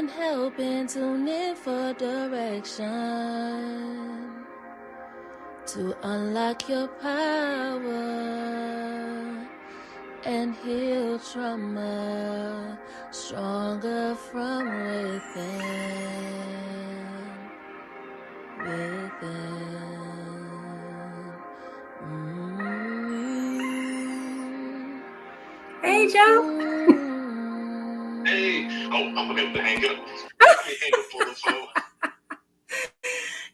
and help and tune in for direction to unlock your power and heal trauma stronger from within. Hey, Joe. Hey. Oh, I'm gonna have to hang up. Hang up for the phone.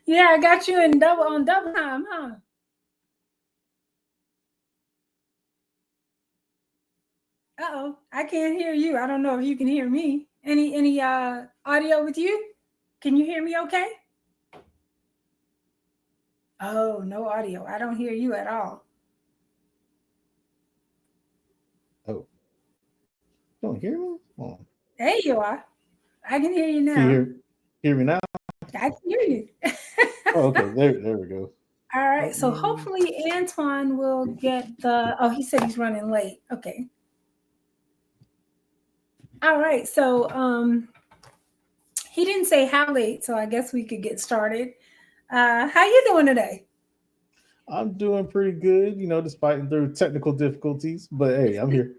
Yeah, I got you on double time, huh? Uh-oh, I can't hear you. I don't know if you can hear me. Any audio with you? Can you hear me okay? Oh, no audio. I don't hear you at all. Oh, you don't hear me? Oh. There you are. I can hear you now. Can you hear me now? I can hear you. Oh, okay. There we go. All right. So hopefully Antoine will get oh, he said he's running late. Okay. All right. So he didn't say how late, so I guess we could get started. How you doing today? I'm doing pretty good, despite through technical difficulties. But hey, I'm here.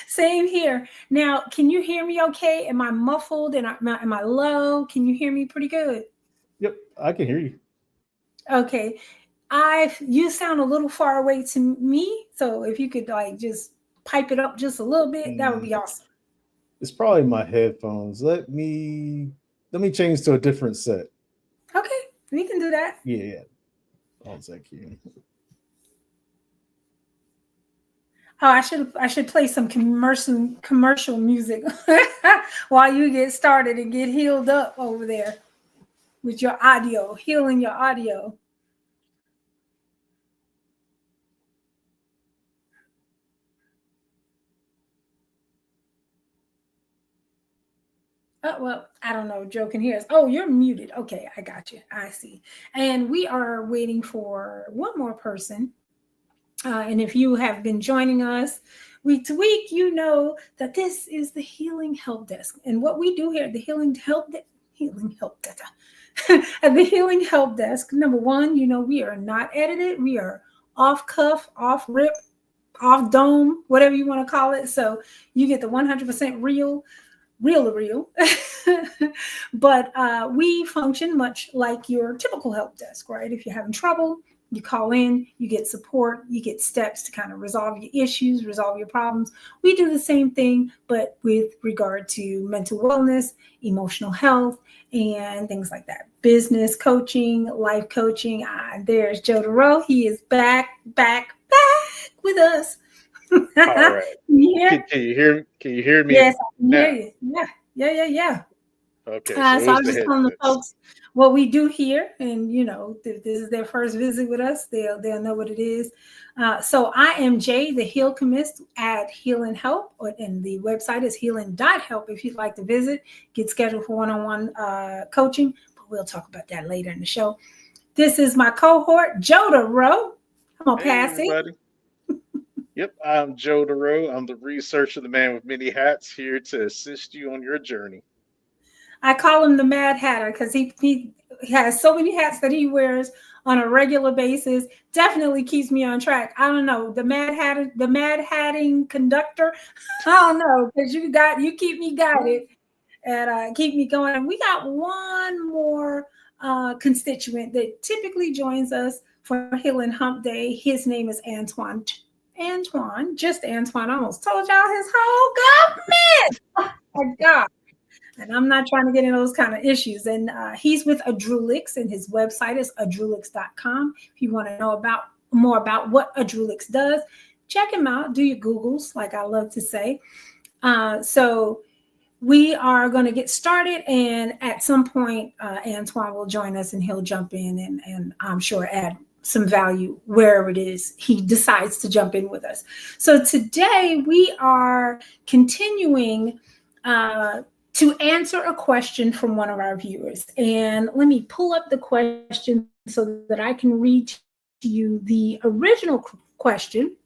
Same here. Now, can you hear me okay? Am I muffled? Am I low? Can you hear me pretty good? Yep, I can hear you. Okay. You sound a little far away to me, so if you could just pipe it up just a little bit, that would be awesome. It's probably my headphones. Let me change to a different set. Okay, we can do that. Yeah. 1 second. Oh, I should play some commercial music while you get started and get healed up over there with your audio, healing your audio. Oh, well, I don't know. Joe can hear us. Oh, you're muted. Okay, I got you. I see. And we are waiting for one more person. And if you have been joining us week to week, you know that this is the Healing Help Desk. And what we do here at the Healing Help Desk, at the Healing Help Desk, number one, we are not edited. We are off cuff, off rip, off dome, whatever you want to call it. So you get the 100% real. But we function much like your typical help desk, right? If you're having trouble, you call in, you get support, you get steps to kind of resolve your issues, resolve your problems. We do the same thing, but with regard to mental wellness, emotional health, and things like that. Business coaching, life coaching. There's Joe DeRoe. He is back with us. All right. Can you hear me? Yes, I can hear you. Yeah. Okay. So I was just telling the folks what we do here, and if this is their first visit with us, they'll know what it is. So I am Jay, the Heal Chemist at HEALn Help, and the website is HEALn.help if you'd like to visit, get scheduled for one-on-one coaching, but we'll talk about that later in the show. This is my cohort, Joe DeRoe. I'm gonna pass it. Yep, I'm Joe DeRoe. I'm the researcher, the man with many hats, here to assist you on your journey. I call him the Mad Hatter because he has so many hats that he wears on a regular basis. Definitely keeps me on track. I don't know, the Mad Hatting conductor. I don't know, because you keep me guided and keep me going. And we got one more constituent that typically joins us for Healing Hump Day. His name is Antoine. Just Antoine. I almost told y'all his whole government. Oh my God. And I'm not trying to get in those kind of issues. And he's with Adrulix, and his website is adrulix.com. If you want to know more about what Adrulix does, check him out. Do your Googles, like I love to say. So we are going to get started. And at some point, Antoine will join us, and he'll jump in and I'm sure add some value wherever it is he decides to jump in with us. So today we are continuing to answer a question from one of our viewers. And let me pull up the question so that I can read to you the original question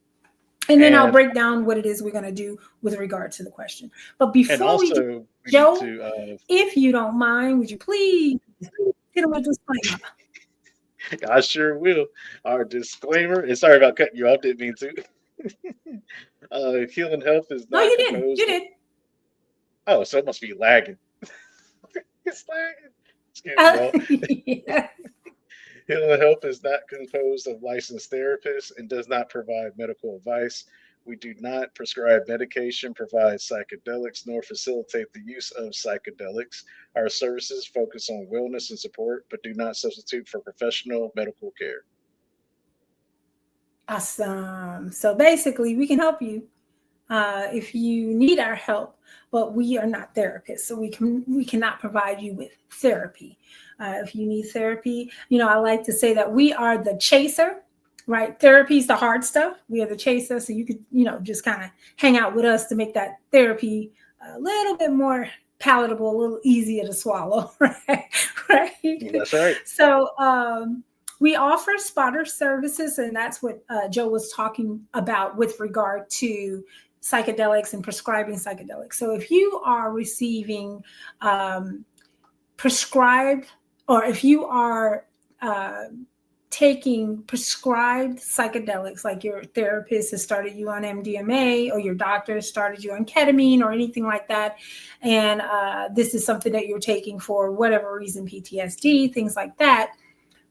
And then I'll And break down what it is we're going to do with regard to the question. But and before we do, also we need Joe, to if you don't mind, would you please hit him with a disclaimer? I sure will. Our disclaimer, and sorry about cutting you off, didn't mean to. Healing Health is No, not you didn't. composed You of, did. oh, so it must be lagging. It's lagging. Excuse me, y'all. Yeah. Healing Health is not composed of licensed therapists and does not provide medical advice. We do not prescribe medication, provide psychedelics, nor facilitate the use of psychedelics. Our services focus on wellness and support, but do not substitute for professional medical care. Awesome. So basically, we can help you if you need our help, but we are not therapists, so we cannot provide you with therapy. If you need therapy, I like to say that we are the chaser, right? Therapy is the hard stuff. We are the chaser, so you could just kind of hang out with us to make that therapy a little bit more palatable, a little easier to swallow, right? Right. That's right. So we offer spotter services, and that's what Joe was talking about with regard to psychedelics and prescribing psychedelics. So if you are receiving prescribed, or if you are taking prescribed psychedelics, like your therapist has started you on MDMA or your doctor has started you on ketamine or anything like that, and this is something that you're taking for whatever reason, PTSD, things like that,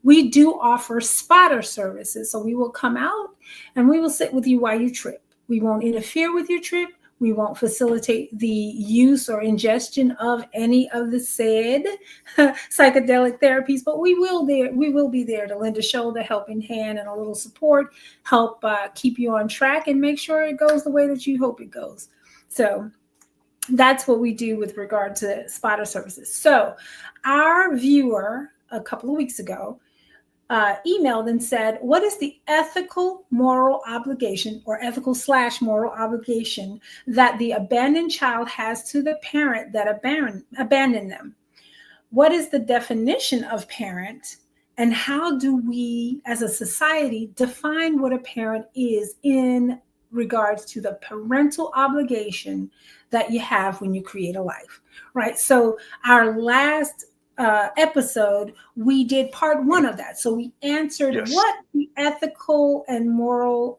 we do offer spotter services. So we will come out and we will sit with you while you trip. We won't interfere with your trip. We won't facilitate the use or ingestion of any of the said psychedelic therapies, but we will be there to lend a shoulder, helping hand, and a little support, help keep you on track and make sure it goes the way that you hope it goes. So that's what we do with regard to spotter services. So our viewer a couple of weeks ago emailed and said, what is the ethical moral obligation or ethical/moral obligation that the abandoned child has to the parent that abandoned them? What is the definition of parent? And how do we as a society define what a parent is in regards to the parental obligation that you have when you create a life, right? So our last episode, we did part one of that. So we answered what the ethical and moral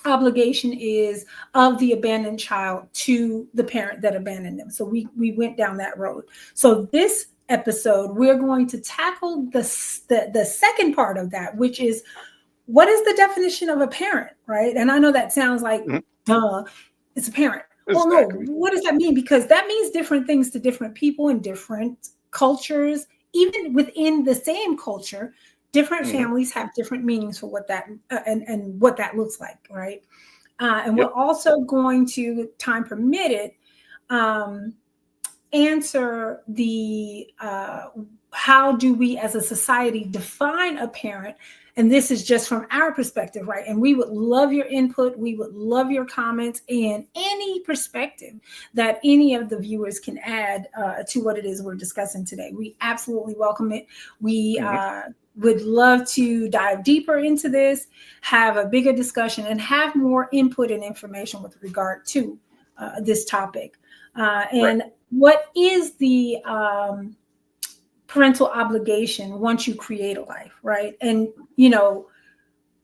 obligation is of the abandoned child to the parent that abandoned them. So we went down that road. So this episode, we're going to tackle the second part of that, which is, what is the definition of a parent, right? And I know that sounds like, duh, it's a parent. Well, no, what does that mean? Because that means different things to different people in different cultures. Even within the same culture, different families have different meanings for what that and what that looks like, right? And we're also going to, time permitted, answer the how do we as a society define a parent. And this is just from our perspective, right? And we would love your input. We would love your comments and any perspective that any of the viewers can add to what it is we're discussing today. We absolutely welcome it. We would love to dive deeper into this, have a bigger discussion, and have more input and information with regard to this topic. What is the parental obligation once you create a life, right? And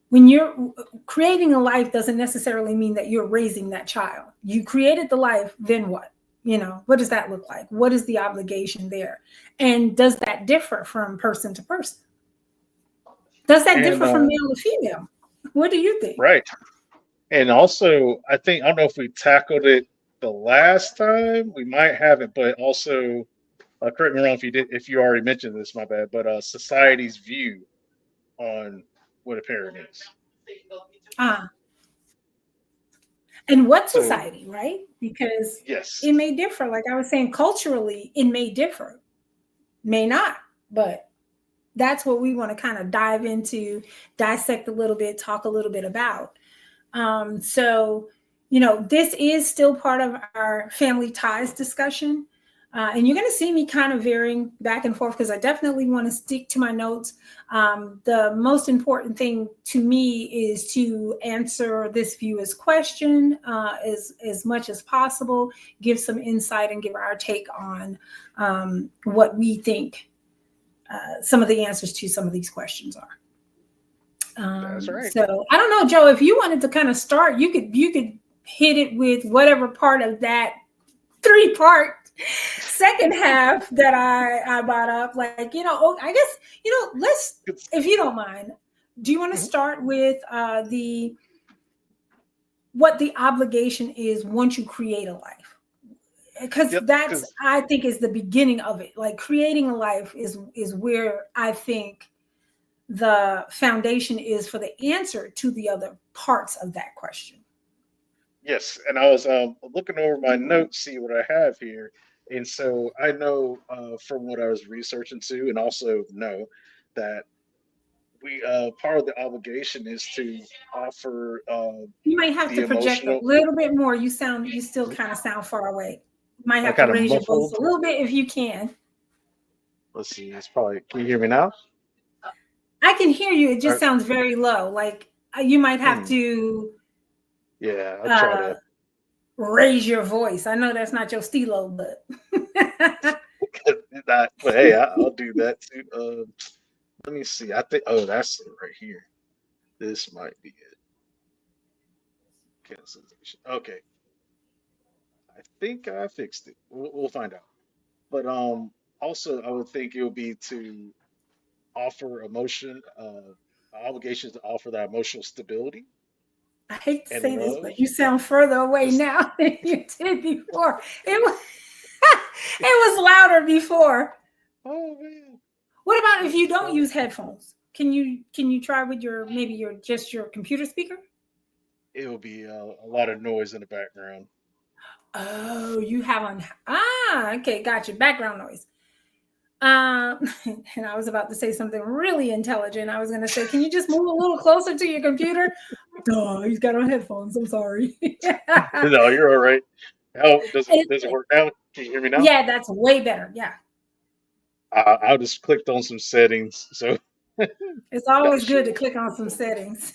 when you're creating a life doesn't necessarily mean that you're raising that child. You created the life, then what? What does that look like? What is the obligation there? And does that differ from person to person? Does that differ from male to female? What do you think? Right. And also, I don't know if we tackled it the last time. We might have it, but also, correct me wrong if you already mentioned this, my bad, but society's view on what a parent is. And what society, right? Because yes, it may differ. Like I was saying, culturally, it may differ, may not, but that's what we want to kind of dive into, dissect a little bit, talk a little bit about. So, this is still part of our family ties discussion. And you're going to see me kind of veering back and forth because I definitely want to stick to my notes. The most important thing to me is to answer this viewer's question as much as possible, give some insight, and give our take on what we think some of the answers to some of these questions are. That's right. So I don't know, Joe, if you wanted to kind of start, you could hit it with whatever part of that 3-part second half that I brought up. Like, I guess, let's, if you don't mind, do you want to start with what the obligation is once you create a life? Because that's, I think, is the beginning of it. Like, creating a life is where I think the foundation is for the answer to the other parts of that question. Yes, and I was looking over my notes, see what I have here, and so I know from what I was researching too, and also know that we part of the obligation is to offer you might have the to project a emotional. little bit more. You still kind of sound far away. You might have to Kind of raise your voice muffled. a little bit if you can. Let's see, it's probably. Can you hear me now? I can hear you. It just sounds very low. Like you might have to. Yeah, I'll try to raise your voice. I know that's not your stilo, but. but hey, I'll do that too. Let me see. I think. Oh, that's it right here. This might be it. Cancellation. Okay. I think I fixed it. We'll find out. But also I would think it would be to offer obligations to offer that emotional stability I hate to and say this, love. but you sound further away Just, now than you did before. It was it was louder before. oh man. What about if you don't use headphones? Can you try with your your computer speaker? It will be a lot of noise in the background. Oh, you have on okay, gotcha. Background noise. And I was about to say something really intelligent. I was going to say, can you just move a little closer to your computer? Duh, he's got on headphones. I'm sorry. No, you're all right. How does it work now? Can you hear me now? Yeah, that's way better. Yeah. I just clicked on some settings, so it's always good to click on some settings.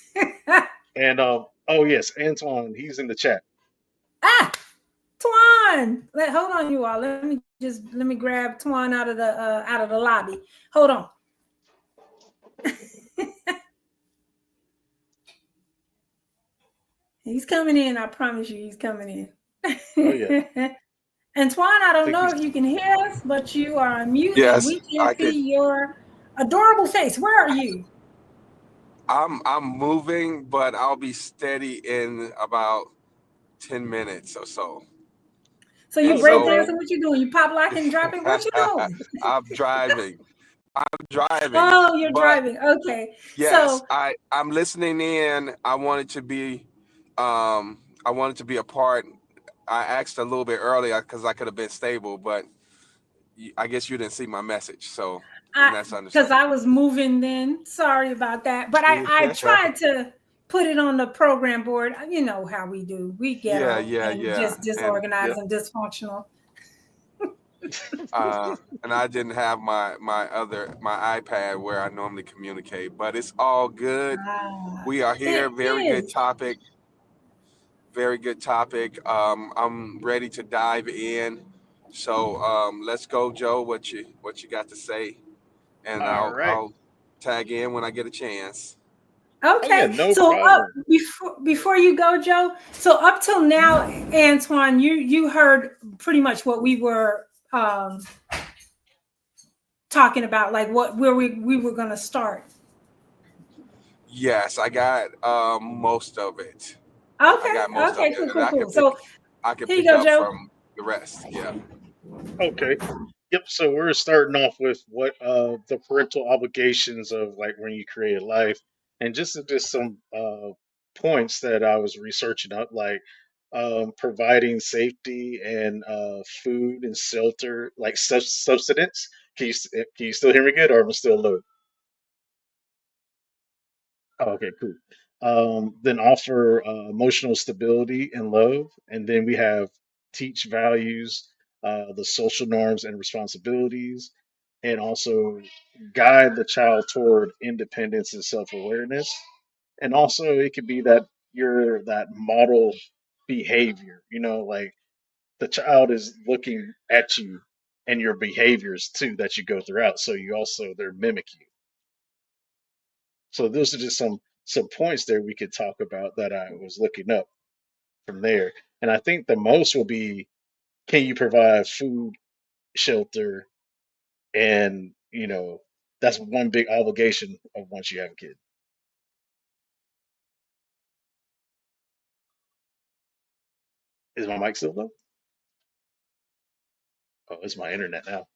And oh yes, Antoine, he's in the chat. Twan, hold on, you all. Let me grab Twan out of the lobby. Hold on. He's coming in. I promise you, he's coming in. Oh yeah. And Twan, I don't know if you can hear us, but you are on mute, and we can't see your adorable face. Where are you? I'm moving, but I'll be steady in about 10 minutes or so. So you break dancing? What you doing? You pop locking, dropping? What you doing? I'm driving. Oh, you're driving. Okay. Yes, I'm listening in. I wanted to be a part. I asked a little bit earlier because I could have been stable, but I guess you didn't see my message, so that's understandable. Because I was moving then. Sorry about that. But I tried to put it on the program board. You know how we do. We get just disorganized and dysfunctional. And I didn't have my iPad where I normally communicate, but it's all good. We are here. Very good topic. I'm ready to dive in. So let's go, Joe. What you got to say? And I'll tag in when I get a chance. Okay. No problem. Before you go, Joe. So up till now, Antoine, you heard pretty much what we were talking about, like where we were going to start. Yes, I got most of it. Okay. Okay. Cool. So I can pick up from the rest. Yeah. Okay. Yep. So we're starting off with what the parental obligations of like when you create a life, and just some points that I was researching up, like providing safety and food and shelter, like subsistence. Can you still hear me good, or am I still low? Oh, okay, cool. Then offer emotional stability and love, and then we have teach values, the social norms and responsibilities, and also guide the child toward independence and self-awareness. And also it could be that you're that model behavior, like the child is looking at you and your behaviors too that you go throughout. So they're mimicking you. So those are just some points there we could talk about that I was looking up from there. And I think the most will be, can you provide food, shelter, and that's one big obligation of once you have a kid. Is my mic still low? Oh, it's my internet now.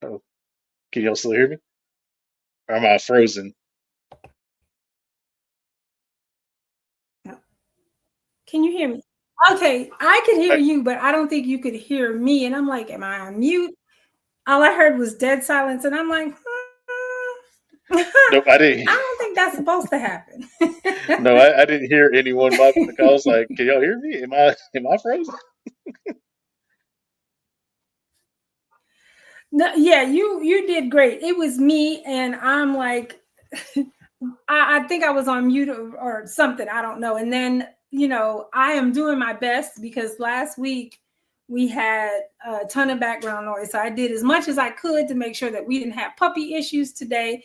Oh, can y'all still hear me? Or am I frozen? Can you hear me? Okay, I could hear you, but I don't think you could hear me. And I'm like, am I on mute? All I heard was dead silence, and I'm like, Nope, I didn't. I don't think that's supposed to happen. No, I didn't hear anyone. I was like, can y'all hear me? Am I frozen? No, yeah, you did great. It was me, and I'm like, I think I was on mute or something. I don't know. And then I am doing my best because last week we had a ton of background noise. So I did as much as I could to make sure that we didn't have puppy issues today.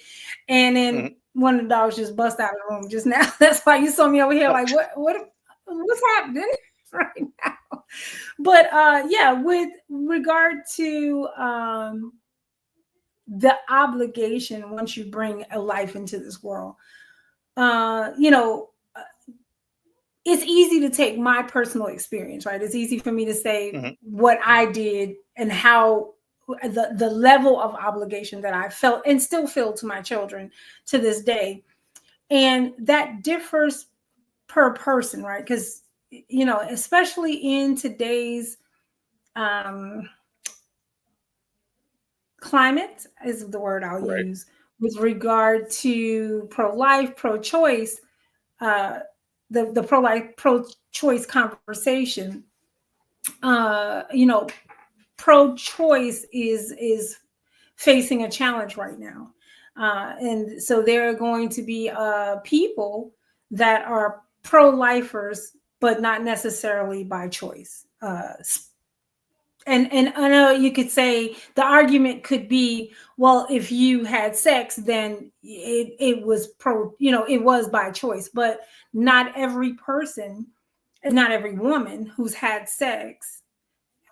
And then one of the dogs just bust out of the room just now. That's why you saw me over here like, what's happening right now? But yeah, with regard to the obligation once you bring a life into this world, it's easy to take my personal experience, right? It's easy for me to say what I did and how the level of obligation that I felt and still feel to my children to this day. And that differs per person, right? Because, especially in today's climate is the word I'll use with regard to pro-life, pro-choice, the pro-life, pro-choice conversation. Pro-choice is facing a challenge right now. And so there are going to be people that are pro-lifers, but not necessarily by choice. And I know you could say the argument could be, well, if you had sex, then it was it was by choice. But not every person, not every woman who's had sex.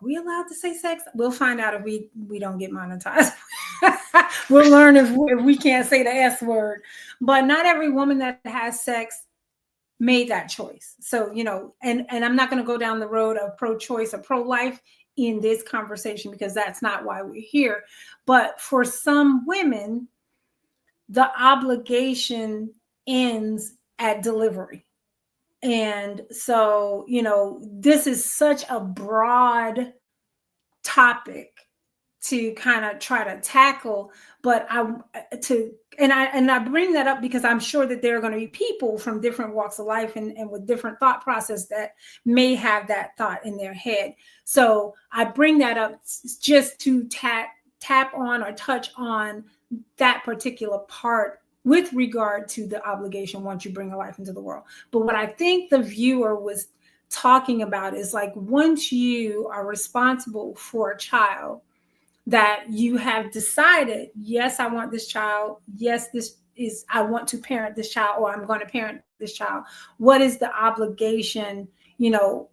Are we allowed to say sex? We'll find out if we don't get monetized. We'll learn if we can't say the S word. But not every woman that has sex made that choice. So, and I'm not going to go down the road of pro-choice or pro-life in this conversation because that's not why we're here. But for some women, the obligation ends at delivery. And so, this is such a broad topic to kind of try to tackle, but I bring that up because I'm sure that there are going to be people from different walks of life and with different thought process that may have that thought in their head. So I bring that up just to tap on or touch on that particular part with regard to the obligation once you bring a life into the world. But what I think the viewer was talking about is like, once you are responsible for a child that you have decided, yes, I want this child. Yes, I want to parent this child, or I'm going to parent this child. What is the obligation,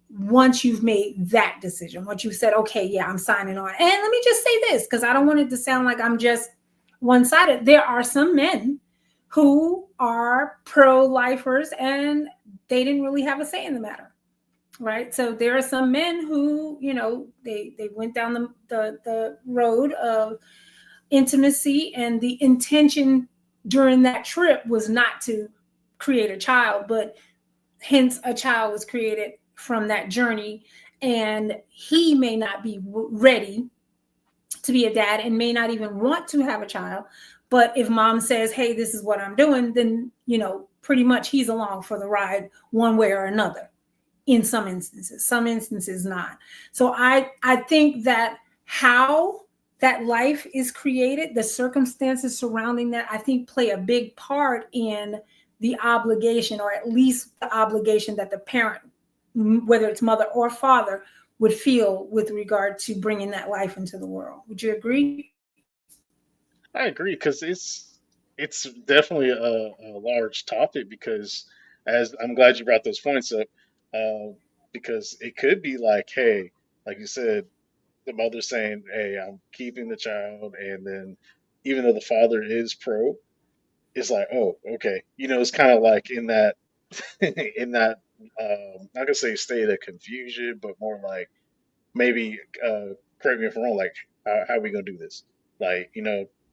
once you've made that decision, once you've said, okay, yeah, I'm signing on. And let me just say this, because I don't want it to sound like I'm just one-sided. There are some men who are pro-lifers and they didn't really have a say in the matter. Right. So there are some men who, they went down the road of intimacy, and the intention during that trip was not to create a child, but hence a child was created from that journey. And he may not be ready to be a dad and may not even want to have a child. But if mom says, hey, this is what I'm doing, then, pretty much he's along for the ride one way or another. in some instances not. So I think that how that life is created, the circumstances surrounding that, I think play a big part in the obligation, or at least the obligation that the parent, whether it's mother or father, would feel with regard to bringing that life into the world. Would you agree? I agree because it's definitely a large topic because as I'm glad you brought those points up because it could be like, hey, like you said, the mother saying, "Hey, I'm keeping the child," and then even though the father is pro, it's like, "Oh, okay." It's kind of like in that in that not gonna say state of confusion, but more like maybe correct me if I'm wrong. Like, how are we gonna do this? Like,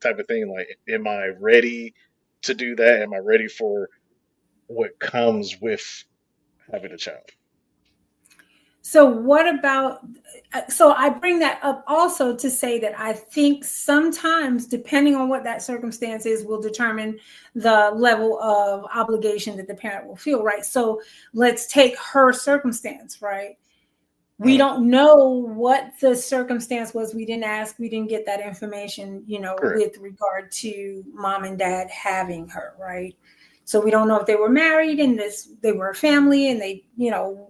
type of thing. Like, am I ready to do that? Am I ready for what comes with having a child? So what about, so I bring that up also to say that I think sometimes, depending on what that circumstance is, will determine the level of obligation that the parent will feel, right? So let's take her circumstance, right? We Mhm. don't know what the circumstance was. We didn't ask, we didn't get that information, Correct. with regard to mom and dad having her, right? So we don't know if they were married and they were a family, and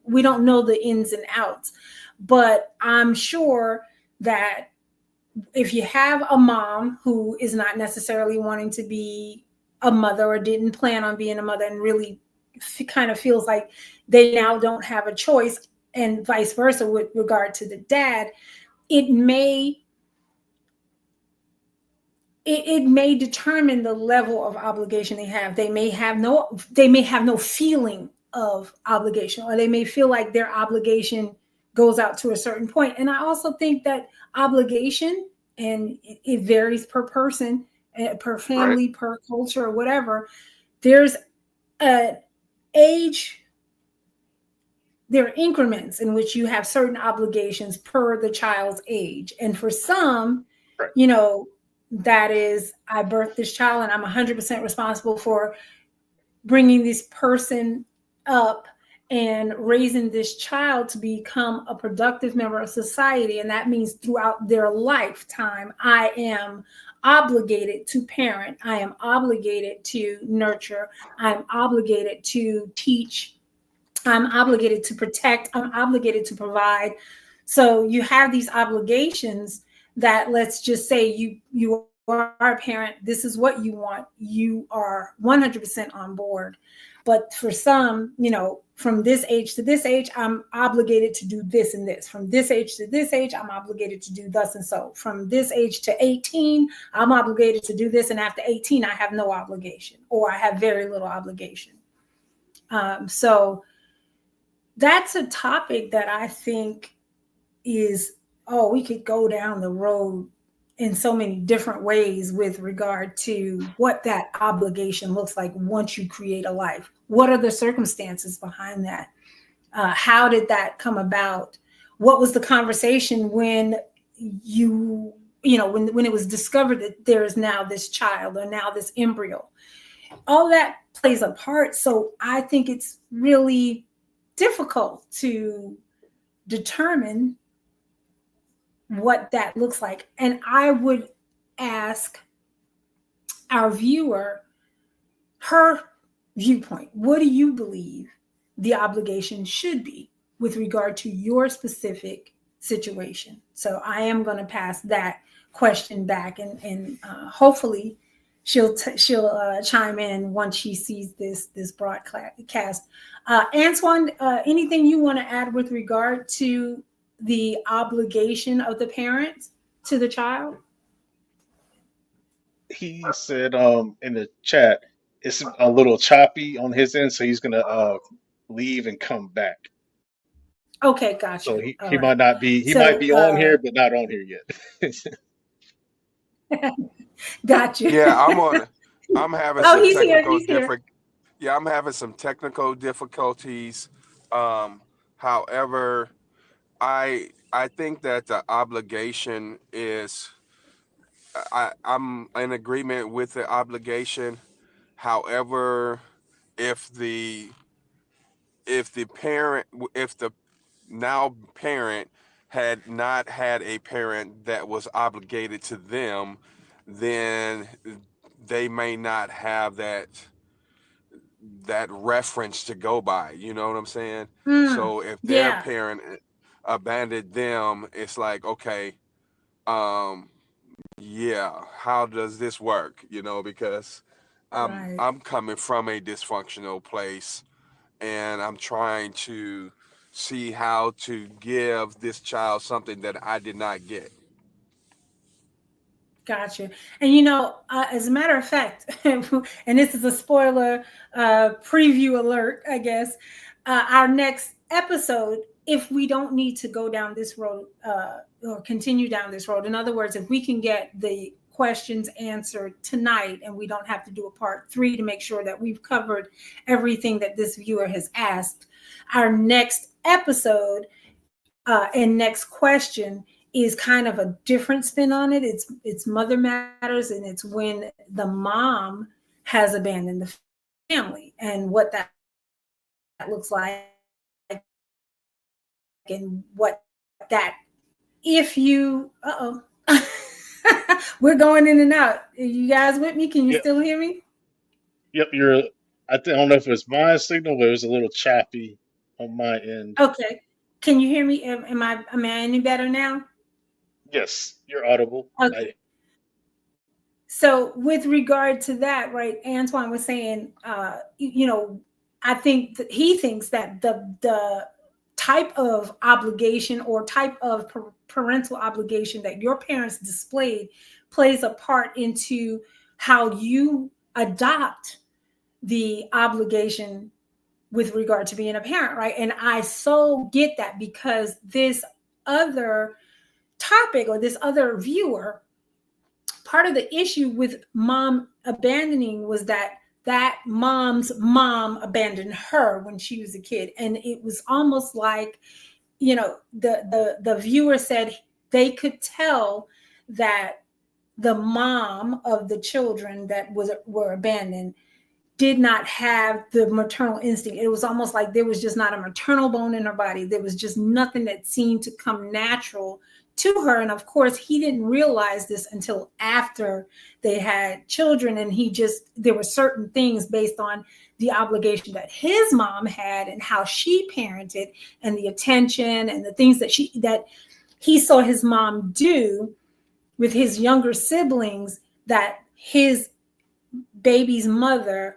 we don't know the ins and outs. But I'm sure that if you have a mom who is not necessarily wanting to be a mother, or didn't plan on being a mother, and really kind of feels like they now don't have a choice, and vice versa with regard to the dad, it may it may determine the level of obligation they have. They may have no feeling of obligation, or they may feel like their obligation goes out to a certain point. And I also think that obligation, and it varies per person, per Right. family, per culture, or whatever. There's a age there are increments in which you have certain obligations per the child's age. And for some, Right. you know, that is, I birthed this child and I'm 100% responsible for bringing this person up and raising this child to become a productive member of society. And that means throughout their lifetime, I am obligated to parent, I am obligated to nurture, I'm obligated to teach, I'm obligated to protect, I'm obligated to provide. So you have these obligations that, let's just say you are a parent, this is what you want, you are 100% on board. But for some, from this age to this age, I'm obligated to do this and this. From this age to this age, I'm obligated to do thus and so. From this age to 18, I'm obligated to do this. And after 18, I have no obligation, or I have very little obligation. So that's a topic that I think is, oh, we could go down the road in so many different ways with regard to what that obligation looks like once you create a life. What are the circumstances behind that? How did that come about? What was the conversation when when it was discovered that there is now this child, or now this embryo? All that plays a part. So I think it's really difficult to determine what that looks like. And I would ask our viewer her viewpoint. What do you believe the obligation should be with regard to your specific situation? So I am going to pass that question back, and hopefully she'll chime in once she sees this broadcast. Antoine, anything you want to add with regard to the obligation of the parent to the child? He said in the chat it's a little choppy on his end, so he's gonna leave and come back. Okay, So gotcha. he, All he right. might not be he might So be on here but not on here yet. gotcha. Yeah, I'm having Oh, some he's here. technical He's here. different. Yeah, I'm having some technical difficulties. However, I think that the obligation is I'm in agreement with the obligation. However, if the if the now parent had not had a parent that was obligated to them, then they may not have that reference to go by. You know what I'm saying? So if their Yeah, parent abandoned them, it's like, okay, um, yeah, how does this work? You know, because right. I'm coming from a dysfunctional place, and I'm trying to see how to give this child something that I did not get. Gotcha. And as a matter of fact, and this is a spoiler preview alert, I guess, our next episode, if we don't need to go down this road or continue down this road, in other words, if we can get the questions answered tonight and we don't have to do a part 3 to make sure that we've covered everything that this viewer has asked, our next episode and next question is kind of a different spin on it. It's mother matters, and it's when the mom has abandoned the family and what that looks like, and what that if you we're going in and out. Are you guys with me? Can you Yep. still hear me? Yep. I don't know if it's my signal, but it was a little choppy on my end. Okay. Can you hear me? Am I any better now? Yes, you're audible. Okay. So with regard to that, right, Antoine was saying, I think that he thinks that the type of obligation or type of parental obligation that your parents displayed plays a part into how you adopt the obligation with regard to being a parent, right? And I so get that, because this other topic or this other viewer, part of the issue with mom abandoning was that mom's mom abandoned her when she was a kid. And it was almost like, the viewer said they could tell that the mom of the children that were abandoned did not have the maternal instinct. It was almost like there was just not a maternal bone in her body. There was just nothing that seemed to come natural to her. And of course, he didn't realize this until after they had children. And there were certain things based on the obligation that his mom had and how she parented and the attention and the things that he saw his mom do with his younger siblings that his baby's mother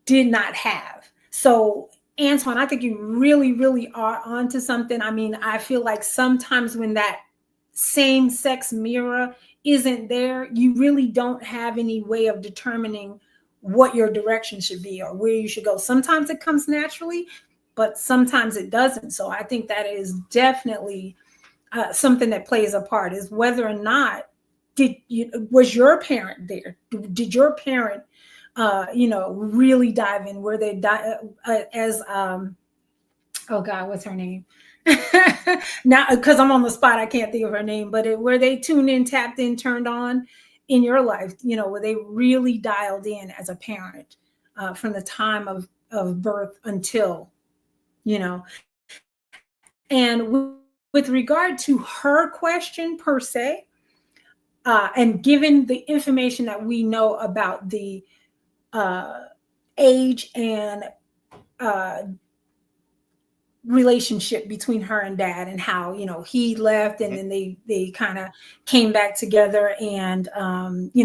did not have. So Antoine, I think you really, really are onto something. I mean, I feel like sometimes when that same sex mirror isn't there, you really don't have any way of determining what your direction should be or where you should go. Sometimes it comes naturally, but sometimes it doesn't. So I think that is definitely something that plays a part, is whether or not was your parent there? Did your parent really dive in? Were they as oh God, what's her name? Now, because I'm on the spot, I can't think of her name, but were they tuned in, tapped in, turned on in your life? Were they really dialed in as a parent from the time of birth until, and with regard to her question per se, and given the information that we know about the age and relationship between her and dad, and how he left and then they kind of came back together, and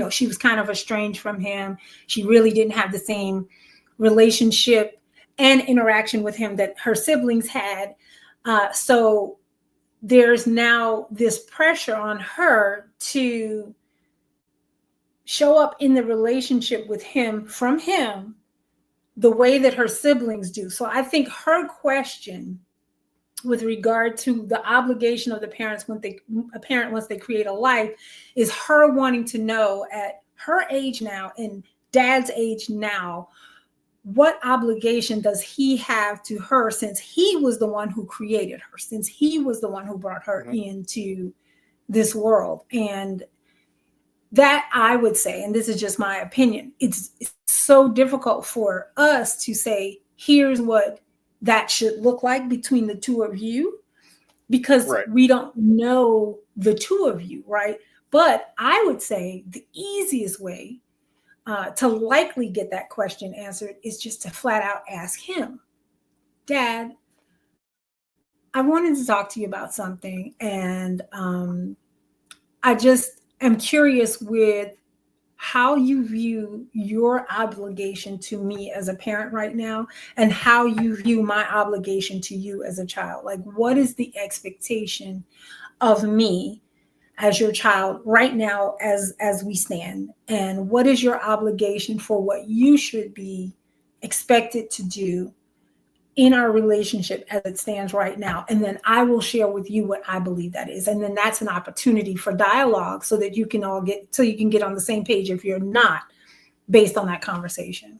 she was kind of estranged from him. She really didn't have the same relationship and interaction with him that her siblings had. So there's now this pressure on her to show up in the relationship with him from him the way that her siblings do. So I think her question with regard to the obligation of the parents once they create a life is her wanting to know at her age now and dad's age now, what obligation does he have to her, since he was the one who created her, since he was the one who brought her into this world. And that, I would say, and this is just my opinion, it's so difficult for us to say, here's what that should look like between the two of you, because Right. we don't know the two of you, right? But I would say the easiest way to likely get that question answered is just to flat out ask him, Dad, I wanted to talk to you about something, and I just am curious with how you view your obligation to me as a parent right now, and how you view my obligation to you as a child. Like, what is the expectation of me as your child right now as we stand, and what is your obligation for what you should be expected to do in our relationship as it stands right now? And then I will share with you what I believe that is. And then that's an opportunity for dialogue, so that you can get on the same page if you're not, based on that conversation.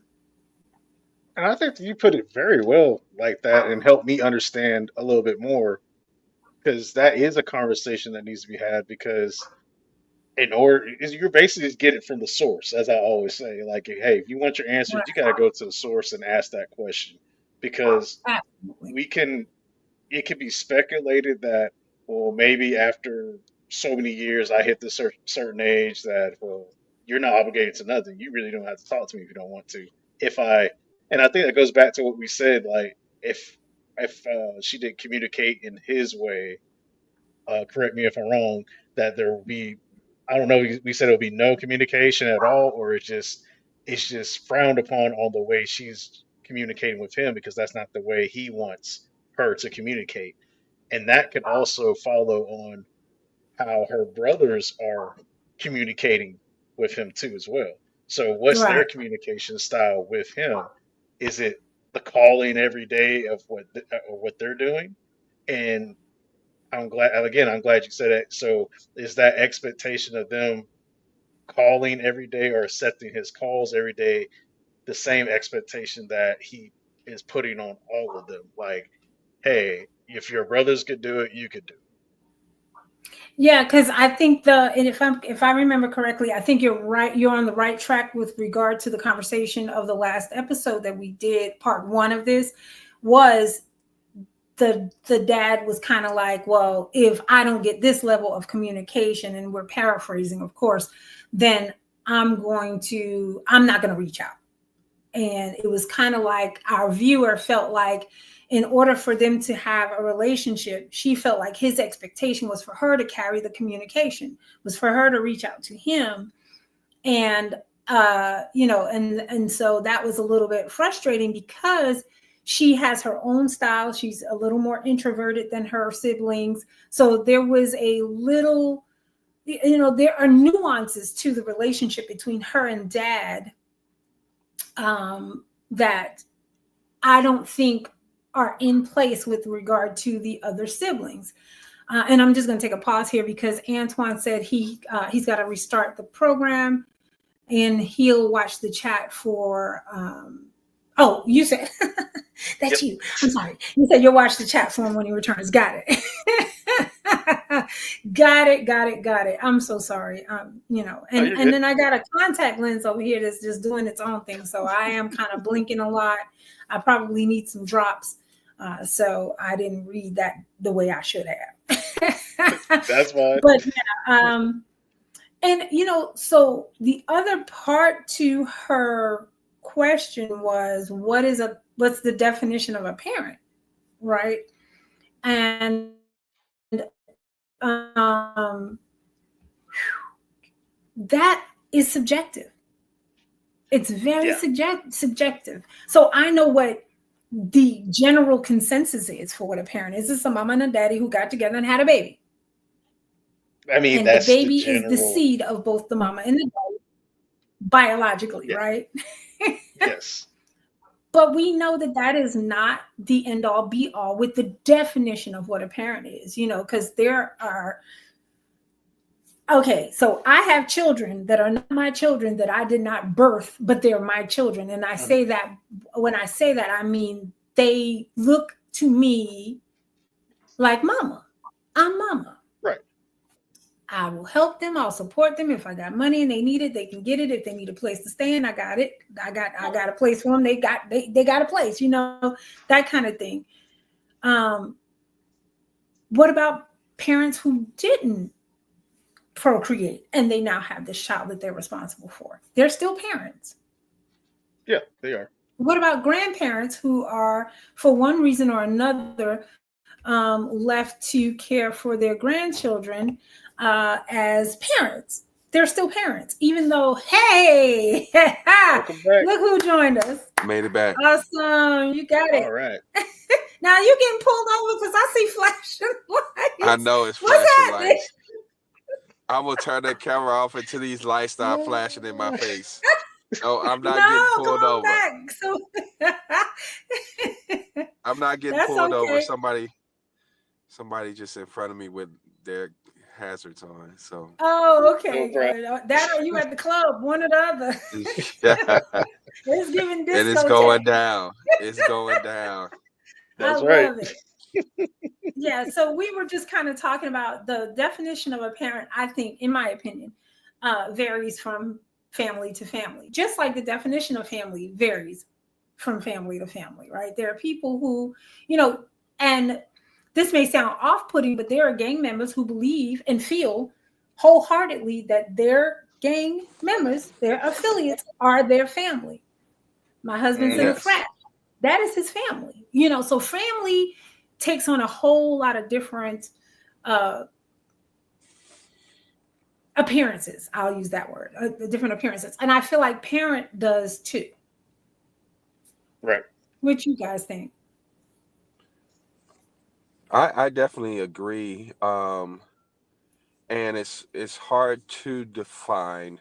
And I think you put it very well like that and helped me understand a little bit more, because that is a conversation that needs to be had. Because you're basically just getting it from the source, as I always say. Like, hey, if you want your answers, you got to go to the source and ask that question, because Absolutely. it can be speculated that, well, maybe after so many years, I hit this certain age that, well, you're not obligated to nothing. You really don't have to talk to me if you don't want to. And I think that goes back to what we said. Like, if she didn't communicate in his way, correct me if I'm wrong, that there will be, I don't know, we said it'll be no communication at all, or it's just frowned upon on the way she's communicating with him, because that's not the way he wants her to communicate. And that could also follow on how her brothers are communicating with him too as well. So what's their Right. communication style with him? Is it the calling every day of what they're doing? And I'm glad you said that. So is that expectation of them calling every day or accepting his calls every day the same expectation that he is putting on all of them? Like, hey, if your brothers could do it, you could do it. Yeah, because I think and if I remember correctly, I think you're right. You're on the right track with regard to the conversation of the last episode that we did. Part one of this was the dad was kind of like, well, if I don't get this level of communication, and we're paraphrasing, of course, then I'm not going to reach out. And it was kind of like our viewer felt like, in order for them to have a relationship, she felt like his expectation was for her to carry the communication, was for her to reach out to him. And, and so that was a little bit frustrating, because she has her own style. She's a little more introverted than her siblings. So there was a little, there are nuances to the relationship between her and dad that I don't think are in place with regard to the other siblings. And I'm just going to take a pause here, because Antoine said he's got to restart the program, and he'll watch the chat for. Oh, you said that's you. I'm sorry. You said you'll watch the chat for him when he returns. Got it. Got it. I'm so sorry. And then I got a contact lens over here that's just doing its own thing. So I am kind of blinking a lot. I probably need some drops. So I didn't read that the way I should have. That's fine. But yeah, and so the other part to her question was, what's the definition of a parent, right? And that is subjective. It's very subjective. So I know what the general consensus is for what a parent is. It's a mama and a daddy who got together and had a baby. I mean, and that's the baby the general... is the seed of both the mama and the daddy, biologically, right? Yes. But we know that is not the end all be all with the definition of what a parent is, because there are. Okay, so I have children that are not my children, that I did not birth, but they're my children. And I say that, when I say that, I mean, they look to me like mama. I'm mama. Right. I will help them. I'll support them. If I got money and they need it, they can get it. If they need a place to stay in, I got it. I got a place for them. They got a place, that kind of thing. Um, what about parents who didn't procreate and they now have this child that they're responsible for? They're still parents. Yeah, they are. What about grandparents who are, for one reason or another, left to care for their grandchildren as parents? They're still parents, even though, hey, Welcome back. look who joined us. Made it back. Awesome. You got All it. right. Now you getting pulled over because I see flashing I lights. know it's What's flashing happening? lights. I'm gonna turn the camera off until these lights start flashing in my face. No, I'm not getting No, come pulled on over. back. So I'm not getting that's pulled over. okay. Somebody just in front of me with their hazards on. So Oh, No okay. problem. That or you at the club, one or the other. yeah, It's giving and it's discotheque. going down. It's going down. I That's right. love it. Yeah. So we were just kind of talking about the definition of a parent, I think, in my opinion, varies from family to family, just like the definition of family varies from family to family, right? There are people who, and this may sound off putting, but there are gang members who believe and feel wholeheartedly that their gang members, their affiliates, are their family. My husband's in a Hmm. Yes. frat. That is his family. So family takes on a whole lot of different uh, appearances. I'll use that word, the different appearances. And I feel like parent does too. Right. What you guys think? I definitely agree. And it's hard to define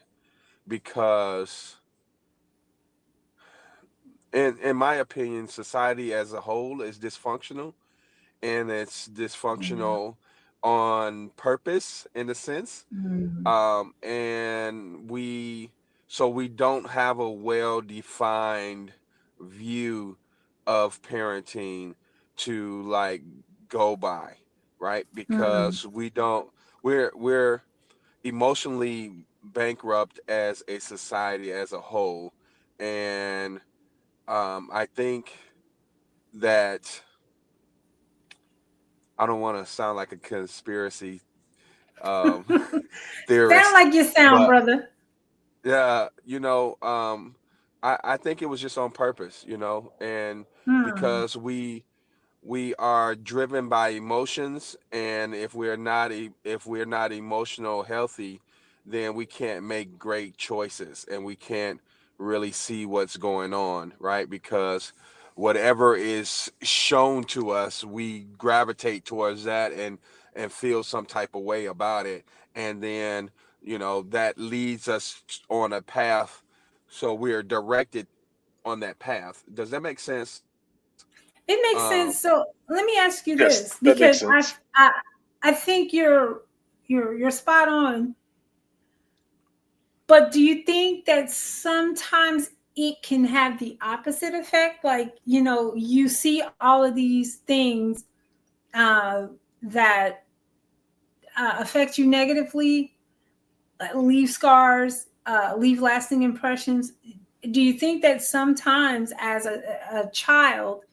because in my opinion, society as a whole is dysfunctional, and it's Yeah. dysfunctional on purpose in a sense. Mhm. And we don't have a well defined view of parenting to like go by, right? Mhm. Because we're emotionally bankrupt as a society as a whole. And I think that I don't want to sound like a conspiracy um, Sound theorist, like you sound, but brother. yeah, I think it was just on purpose, and Hmm. because we are driven by emotions, and if we're not emotional healthy, then we can't make great choices, and we can't really see what's going on, right? Because whatever is shown to us, we gravitate towards that and feel some type of way about it, and then that leads us on a path, so we're directed on that path. Does that make sense? It makes um sense. So let me ask you Yes, this, that makes because I sense. I I think you're spot on. But do you think that sometimes it can have the opposite effect? Like, you see all of these things uh, that affect you negatively, leave scars, leave lasting impressions. Do you think that sometimes as a child,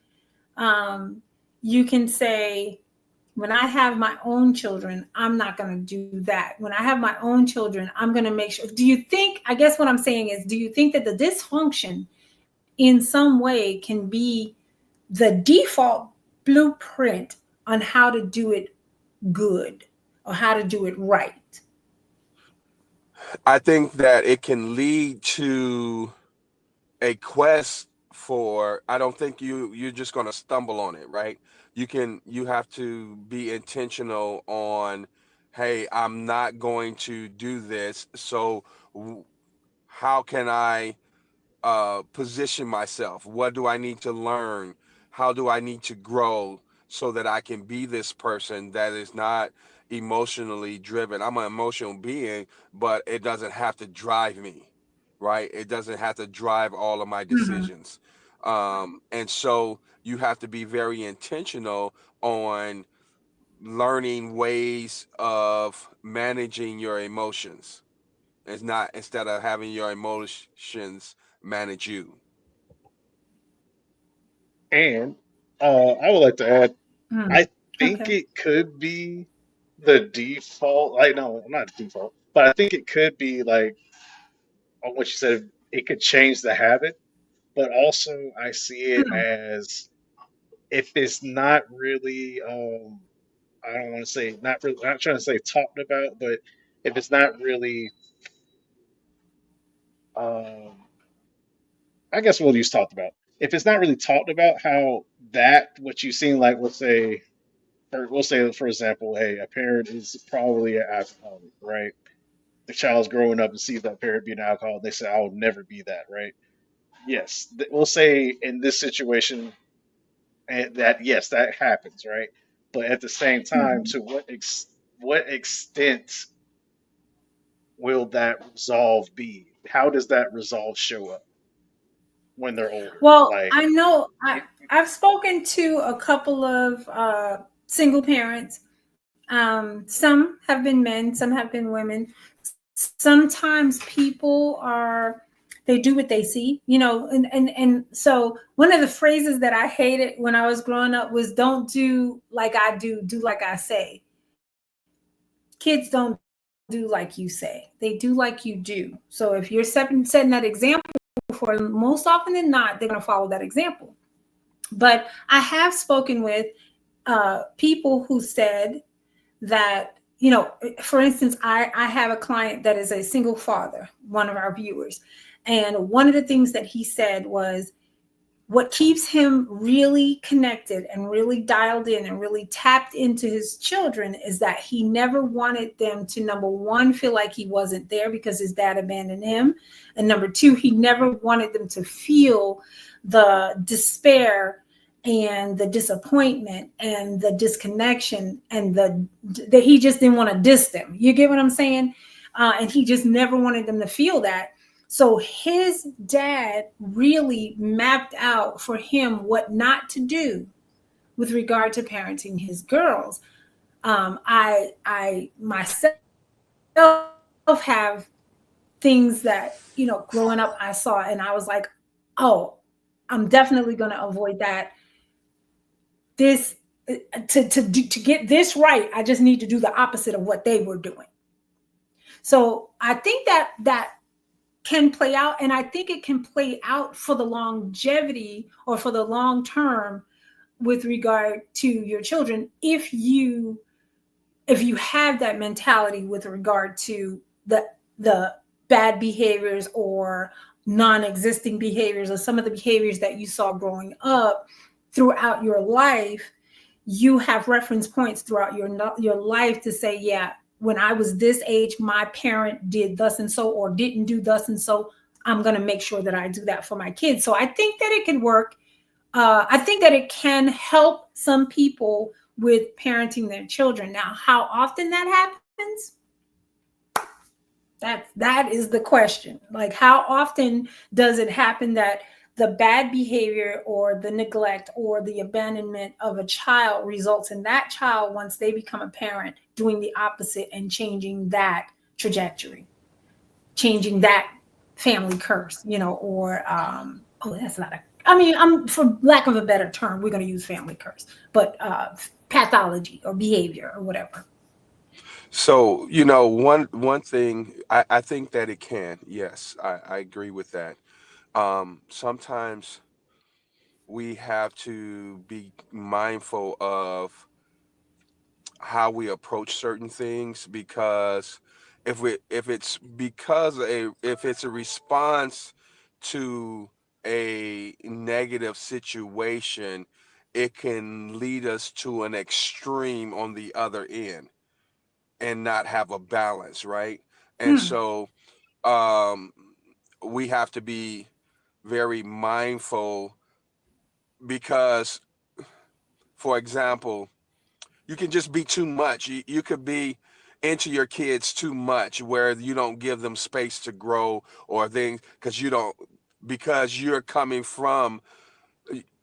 um, you can say, when I have my own children, I'm not going to do that. When I have my own children, I'm going to make sure. Do you think, I guess what I'm saying is, do you think that the dysfunction in some way can be the default blueprint on how to do it good or how to do it right? I think that it can lead to a quest for, I don't think you're just going to stumble on it, right? You have to be intentional on, hey, I'm not going to do this, so w- how can I position myself? What do I need to learn? How do I need to grow so that I can be this person that is not emotionally driven? I'm an emotional being, but it doesn't have to drive me, right? It doesn't have to drive all of my Mhm. decisions. And so you have to be very intentional on learning ways of managing your emotions. It's not, instead of having your emotions manage you. And I would like to add, Mm, I think okay. it could be the default. Like, no, not default, but I think it could be like on what you said. It could change the habit, but also I see it Mm, as if it's not really. I don't want to say not really. I'm not trying to say talked about, but if it's not really, um, I guess we'll use talked about. If it's not really talked about, how that what you've seen, like let's say, or we'll say for example, hey, a parent is probably an alcoholic, right? The child's growing up and sees that parent being an alcoholic, they say, "I will never be that," right? Yes, we'll say in this situation, and that yes, that happens, right? But at the same time, mhm. to what extent will that resolve be? How does that resolve show up when they're older? Well, Like, I know it, I've spoken to a couple of single parents. Some have been men, some have been women. Sometimes people are they do what they see, and so one of the phrases that I hated when I was growing up was don't do like I do like I say. Kids don't do like you say. They do like you do. So if you're setting that example for them, most often than not, they're going to follow that example. But I have spoken with people who said that, for instance, I have a client that is a single father, one of our viewers. And one of the things that he said was what keeps him really connected and really dialed in and really tapped into his children is that he never wanted them to, number one, feel like he wasn't there because his dad abandoned him. And number two, he never wanted them to feel the despair and the disappointment and the disconnection and that he just didn't want to diss them. You get what I'm saying? And he just never wanted them to feel that. So his dad really mapped out for him what not to do with regard to parenting his girls. I myself have things that, growing up I saw and I was like, oh, I'm definitely going to avoid that. This to get this right, I just need to do the opposite of what they were doing. So I think that can play out, and I think it can play out for the longevity or for the long term with regard to your children if you have that mentality with regard to the bad behaviors or non-existing behaviors or some of the behaviors that you saw growing up throughout your life. You have reference points throughout your life to say, yeah, when I was this age, my parent did thus and so, or didn't do thus and so. I'm going to make sure that I do that for my kids. So I think that it can work. I think that it can help some people with parenting their children. Now, how often that happens? That is the question. Like, how often does it happen that the bad behavior or the neglect or the abandonment of a child results in that child, once they become a parent, doing the opposite and changing that trajectory, changing that family curse, or oh, that's not a. I mean, I'm for lack of a better term, we're going to use family curse, but pathology or behavior or whatever. So, one thing, I think that it can. Yes, I agree with that. Sometimes we have to be mindful of how we approach certain things, because if it's a response to a negative situation, it can lead us to an extreme on the other end and not have a balance, right? And Hmm. so um, we have to be very mindful, because, for example, you can just be too much. You could be into your kids too much, where you don't give them space to grow or things, because you're coming from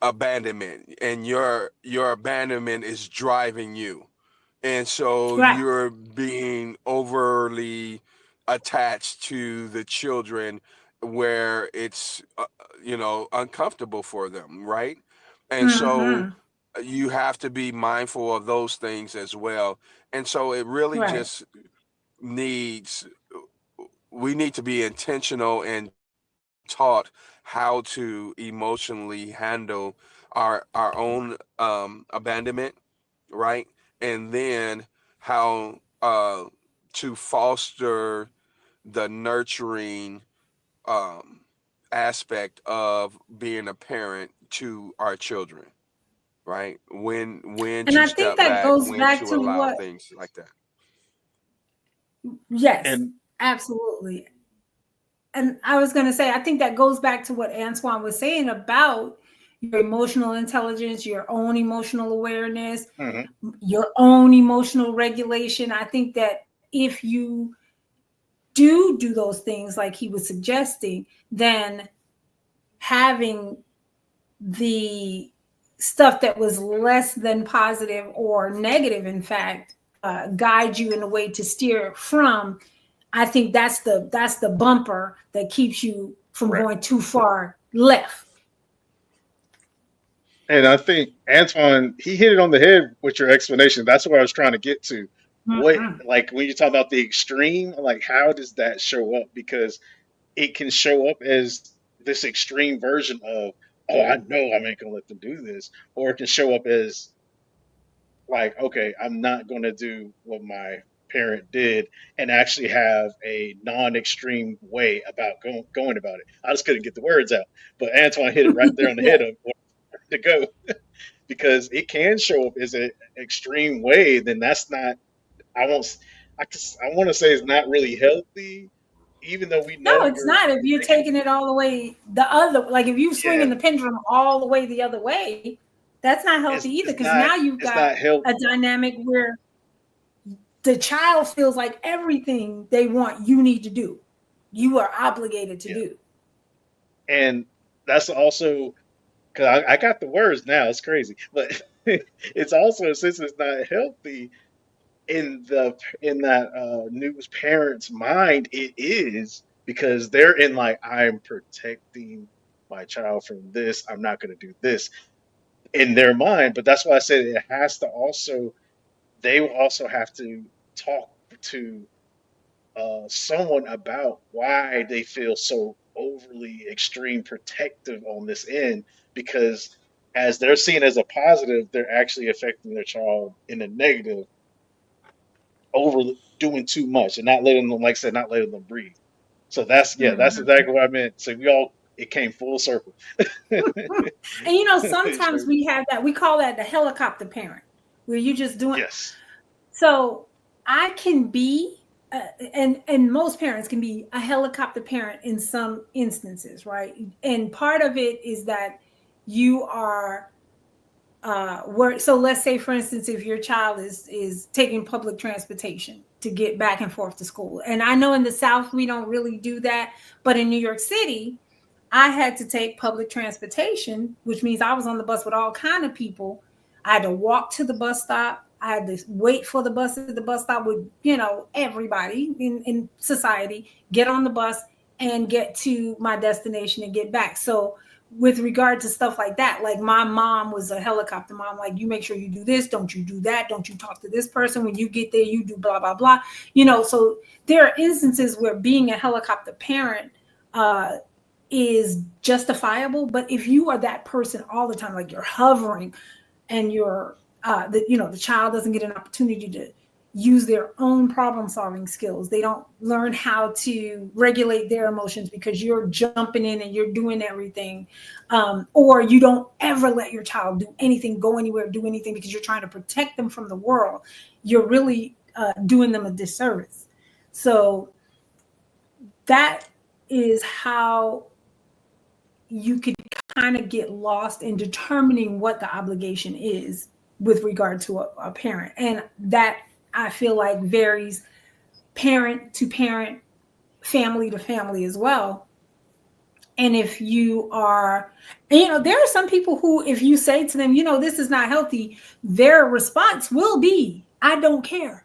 abandonment, and your abandonment is driving you. And so Right. you're being overly attached to the children where it's, uncomfortable for them, right? And so Mm-hmm. you have to be mindful of those things as well. And so it really Right. just needs, we need to be intentional and taught how to emotionally handle our own abandonment, right? And then how to foster the nurturing um, aspect of being a parent to our children, right? When And to I think step that back, goes when back to to allow what, things like that. yes, And absolutely. And I was going to say, I think that goes back to what Antoine was saying about your emotional intelligence, your own emotional awareness, mhm, your own emotional regulation. I think that if you do those things like he was suggesting, then having the stuff that was less than positive or negative, in fact, guide you in a way to steer from. I think that's the bumper that keeps you from right. going too far left. And I think Antoine, he hit it on the head with your explanation. That's what I was trying to get to. What, Mm-hmm. like, when you talk about the extreme, like, how does that show up? Because it can show up as this extreme version of, oh, I know I ain't gonna let them do this, or it can show up as like, okay, I'm not gonna do what my parent did, and actually have a non-extreme way about going about it. I just couldn't get the words out, but Antoine hit it right there on the Yeah. head of where to go, because it can show up as an extreme way. Then that's not. I won't. I want to say it's not really healthy, even though we No, know it's you're not. If you're making. taking it all the way the other, like if you swinging Yeah, the pendulum all the way the other way, that's not healthy either. it's Because not. now you've It's got not healthy. a dynamic where the child feels like everything they want you need to do, you are obligated to Yeah, do. and that's also because I got the words now. It's crazy, but it's also, since it's not healthy in that news parent's mind, it is, because they're in like, I'm protecting my child from this. I'm not going to do this in their mind. But that's why I said it has to also. They will also have to talk to someone about why they feel so overly extreme protective on this end, because as they're seen as a positive, they're actually affecting their child in a negative, over doing too much and not letting them, like I said, not letting them breathe. So that's, yeah, that's Mhm. exactly what I meant. So we all, it came full circle. And sometimes we have that, we call that the helicopter parent, where you just doing. Yes. So I can be, and most parents can be a helicopter parent in some instances, right? And part of it is that you are work. So let's say, for instance, if your child is taking public transportation to get back and forth to school, and I know in the South we don't really do that, but in New York City, I had to take public transportation, which means I was on the bus with all kind of people. I had to walk to the bus stop. I had to wait for the bus at the bus stop with, everybody in society, get on the bus and get to my destination and get back. So with regard to stuff like that, like my mom was a helicopter mom, like, you make sure you do this, don't you do that, don't you talk to this person, when you get there you do blah blah blah. So there are instances where being a helicopter parent is justifiable. But if you are that person all the time, like you're hovering, and the child doesn't get an opportunity to use their own problem solving skills, they don't learn how to regulate their emotions because you're jumping in and you're doing everything, or you don't ever let your child do anything, go anywhere, do anything, because you're trying to protect them from the world, you're really doing them a disservice. So that is how you could kind of get lost in determining what the obligation is with regard to a parent. And that, I feel like, varies parent to parent, family to family as well. And if you are, there are some people who, if you say to them, this is not healthy, their response will be, I don't care.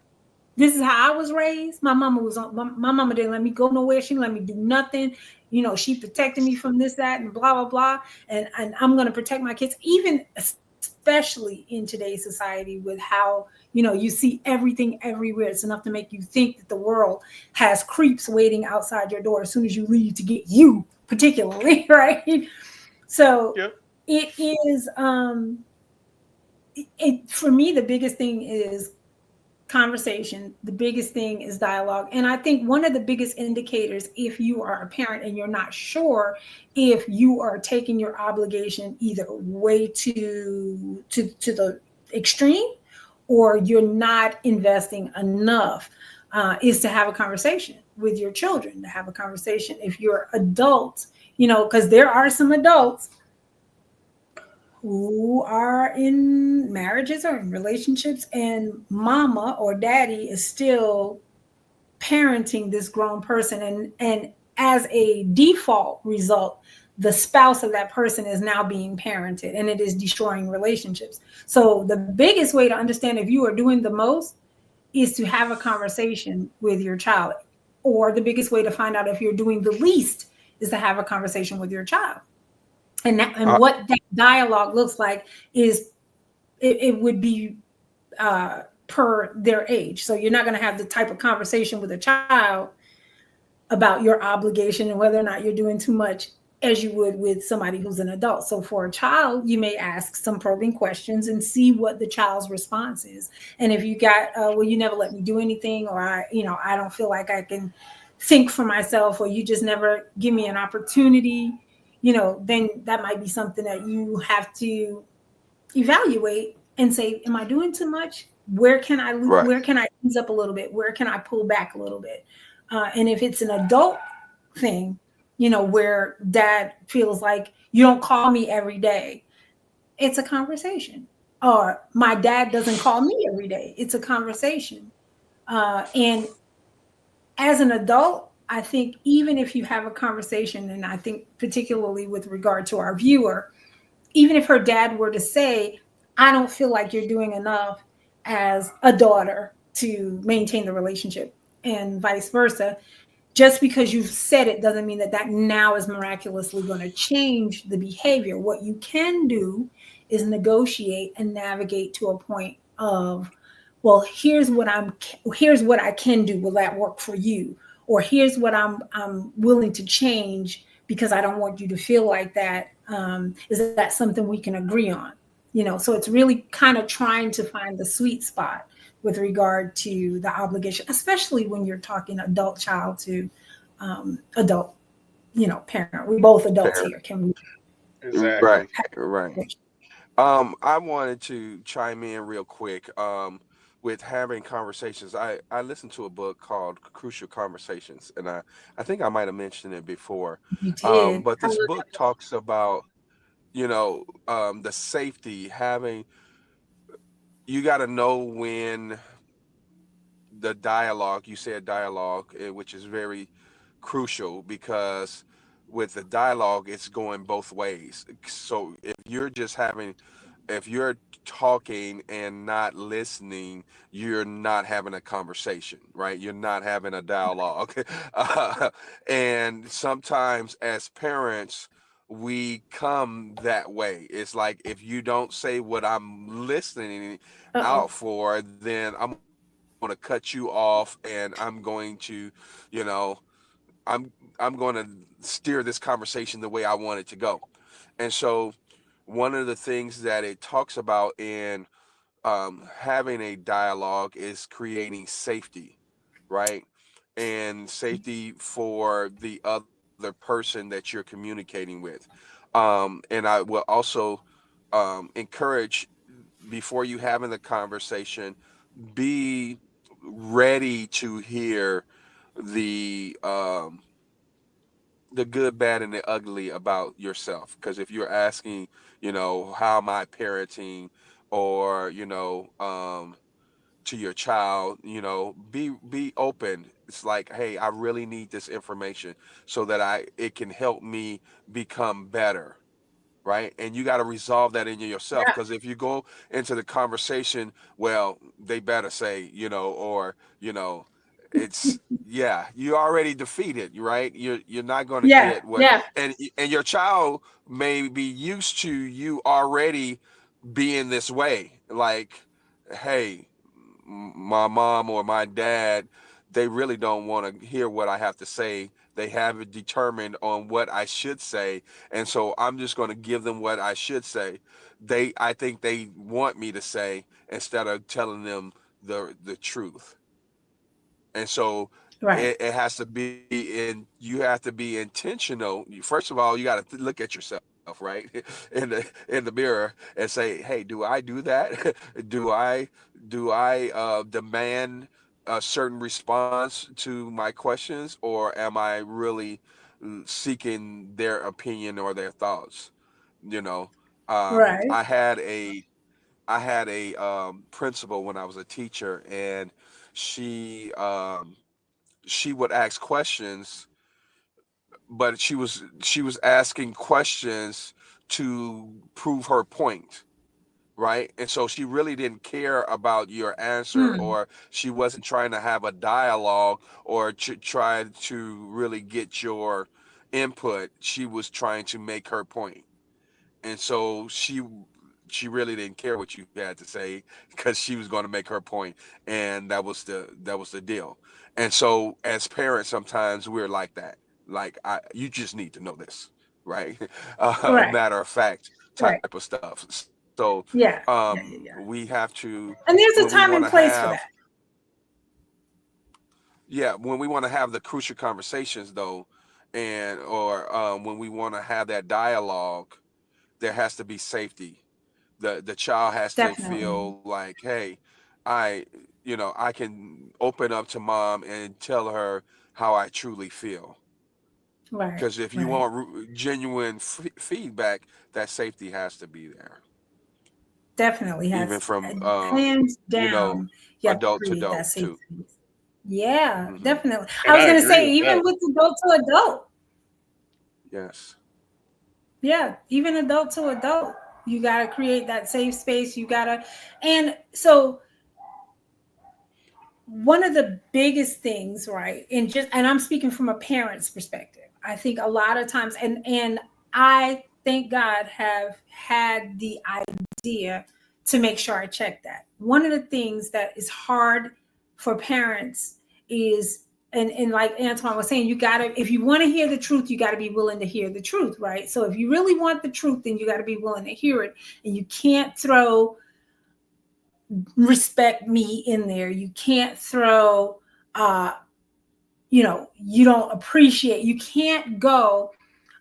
This is how I was raised. My mama was on. My mama didn't let me go nowhere. She didn't let me do nothing. You know, she protected me from this, that, and blah blah blah. And I'm gonna protect my kids, even especially in today's society with how you see everything everywhere. It's enough to make you think that the world has creeps waiting outside your door as soon as you leave to get you, particularly, right? So Yep. it is. For me, the biggest thing is conversation. The biggest thing is dialogue. And I think one of the biggest indicators, if you are a parent and you're not sure if you are taking your obligation either way to the extreme, or you're not investing enough, is to have a conversation with your children, to have a conversation if you're adults, because there are some adults who are in marriages or in relationships, and mama or daddy is still parenting this grown person, and as a default result, the spouse of that person is now being parented, and it is destroying relationships. So the biggest way to understand if you are doing the most is to have a conversation with your child, or the biggest way to find out if you're doing the least is to have a conversation with your child. And Uh, what that dialogue looks like is it would be per their age. So you're not going to have the type of conversation with a child about your obligation and whether or not you're doing too much as you would with somebody who's an adult. So for a child, you may ask some probing questions and see what the child's response is. And if you got, well, you never let me do anything, or I don't feel like I can think for myself, or you just never give me an opportunity, then that might be something that you have to evaluate and say, am I doing too much? Where can I right. ease up a little bit? Where can I pull back a little bit? And if it's an adult thing, where dad feels like you don't call me every day, it's a conversation. Or my dad doesn't call me every day, it's a conversation. And as an adult, I think even if you have a conversation, and I think particularly with regard to our viewer, even if her dad were to say, I don't feel like you're doing enough as a daughter to maintain the relationship, and vice versa, just because you've said it doesn't mean that that now is miraculously going to change the behavior. What you can do is negotiate and navigate to a point of, well, here's what I can do. Will that work for you? Or here's what I'm willing to change because I don't want you to feel like that. Is that something we can agree on? So it's really kind of trying to find the sweet spot with regard to the obligation, especially when you're talking adult child to adult, parent. We both adults here. Fair. Can we Exactly. Right. Right. I wanted to chime in real quick. With having conversations, I listened to a book called Crucial Conversations, and I think I might have mentioned it before. You did. But I this love book that. talks about, the safety having. You got to know when the dialogue, you said dialogue, which is very crucial, because with the dialogue, it's going both ways. So if you're talking and not listening, you're not having a conversation, right? You're not having a dialogue. And sometimes as parents, we come that way. It's like, if you don't say what I'm listening Uh-oh. out for, then I'm going to cut you off, and I'm going to, you know, I'm I'm going to steer this conversation the way I want it to go. And so one of the things that it talks about in, having a dialogue, is creating safety, right? And safety for the other person that you're communicating with. And I will also, encourage, before you having the conversation, be ready to hear the um, the good, bad, and the ugly about yourself. Because if you're asking, how am I parenting, or to your child, be open. It's like, hey, I really need this information so that I it can help me become better. right? And you got to resolve that in yourself, Yeah. because if you go into the conversation, well, they better say, or it's yeah, you already defeated, right? You're not going to Yeah. get what, Yeah. and your child may be used to you already being this way, like, hey, my mom or my dad, they really don't want to hear what I have to say. They have it determined on what I should say, and so I'm just going to give them what I should say. I think they want me to say, instead of telling them the truth. And so Right. it has to be you have to be intentional. First of all, you got to look at yourself, right, in the mirror, and say, hey, do I do that? Do I demand a certain response to my questions, or am I really seeking their opinion or their thoughts? You know, um, Right. I had a I had a principal when I was a teacher, and she um, she would ask questions, but she was asking questions to prove her point, right? And so she really didn't care about your answer, Hmm. or she wasn't trying to have a dialogue, or try to really get your input. She was trying to make her point. And so she really didn't care what you had to say, because she was going to make her point, and that was the deal. And so as parents, sometimes we're like that. Like, you just need to know this, right? Right. Matter of fact Right. type of stuff. So Yeah. Yeah. Yeah. Yeah. we have to, And there's when a we time want and to place for have, that. yeah, when we want to have the crucial conversations, though, and or when we want to have that dialogue, there has to be safety. The child has to Definitely. feel like, hey, I I can open up to mom and tell her how I truly feel. Right. Because if you Right. want genuine feedback, that safety has to be there, Definitely even has from hands you know down. You have to adult to create that adult safe too. space. Yeah, Hmm. definitely. I And was I gonna agree say, with even that. with adult to adult. Yes. Yeah, even adult to adult. You gotta create that safe space. You gotta, and so one of the biggest things, right? And I'm speaking from a parent's perspective. I think a lot of times, and I thank God have had the idea to make sure I check that. One of the things that is hard for parents is, and like Antoine was saying, you gotta, if you want to hear the truth, you gotta be willing to hear the truth, right? So if you really want the truth, then you gotta be willing to hear it. And you can't throw respect me in there. You can't throw you don't appreciate. You can't go,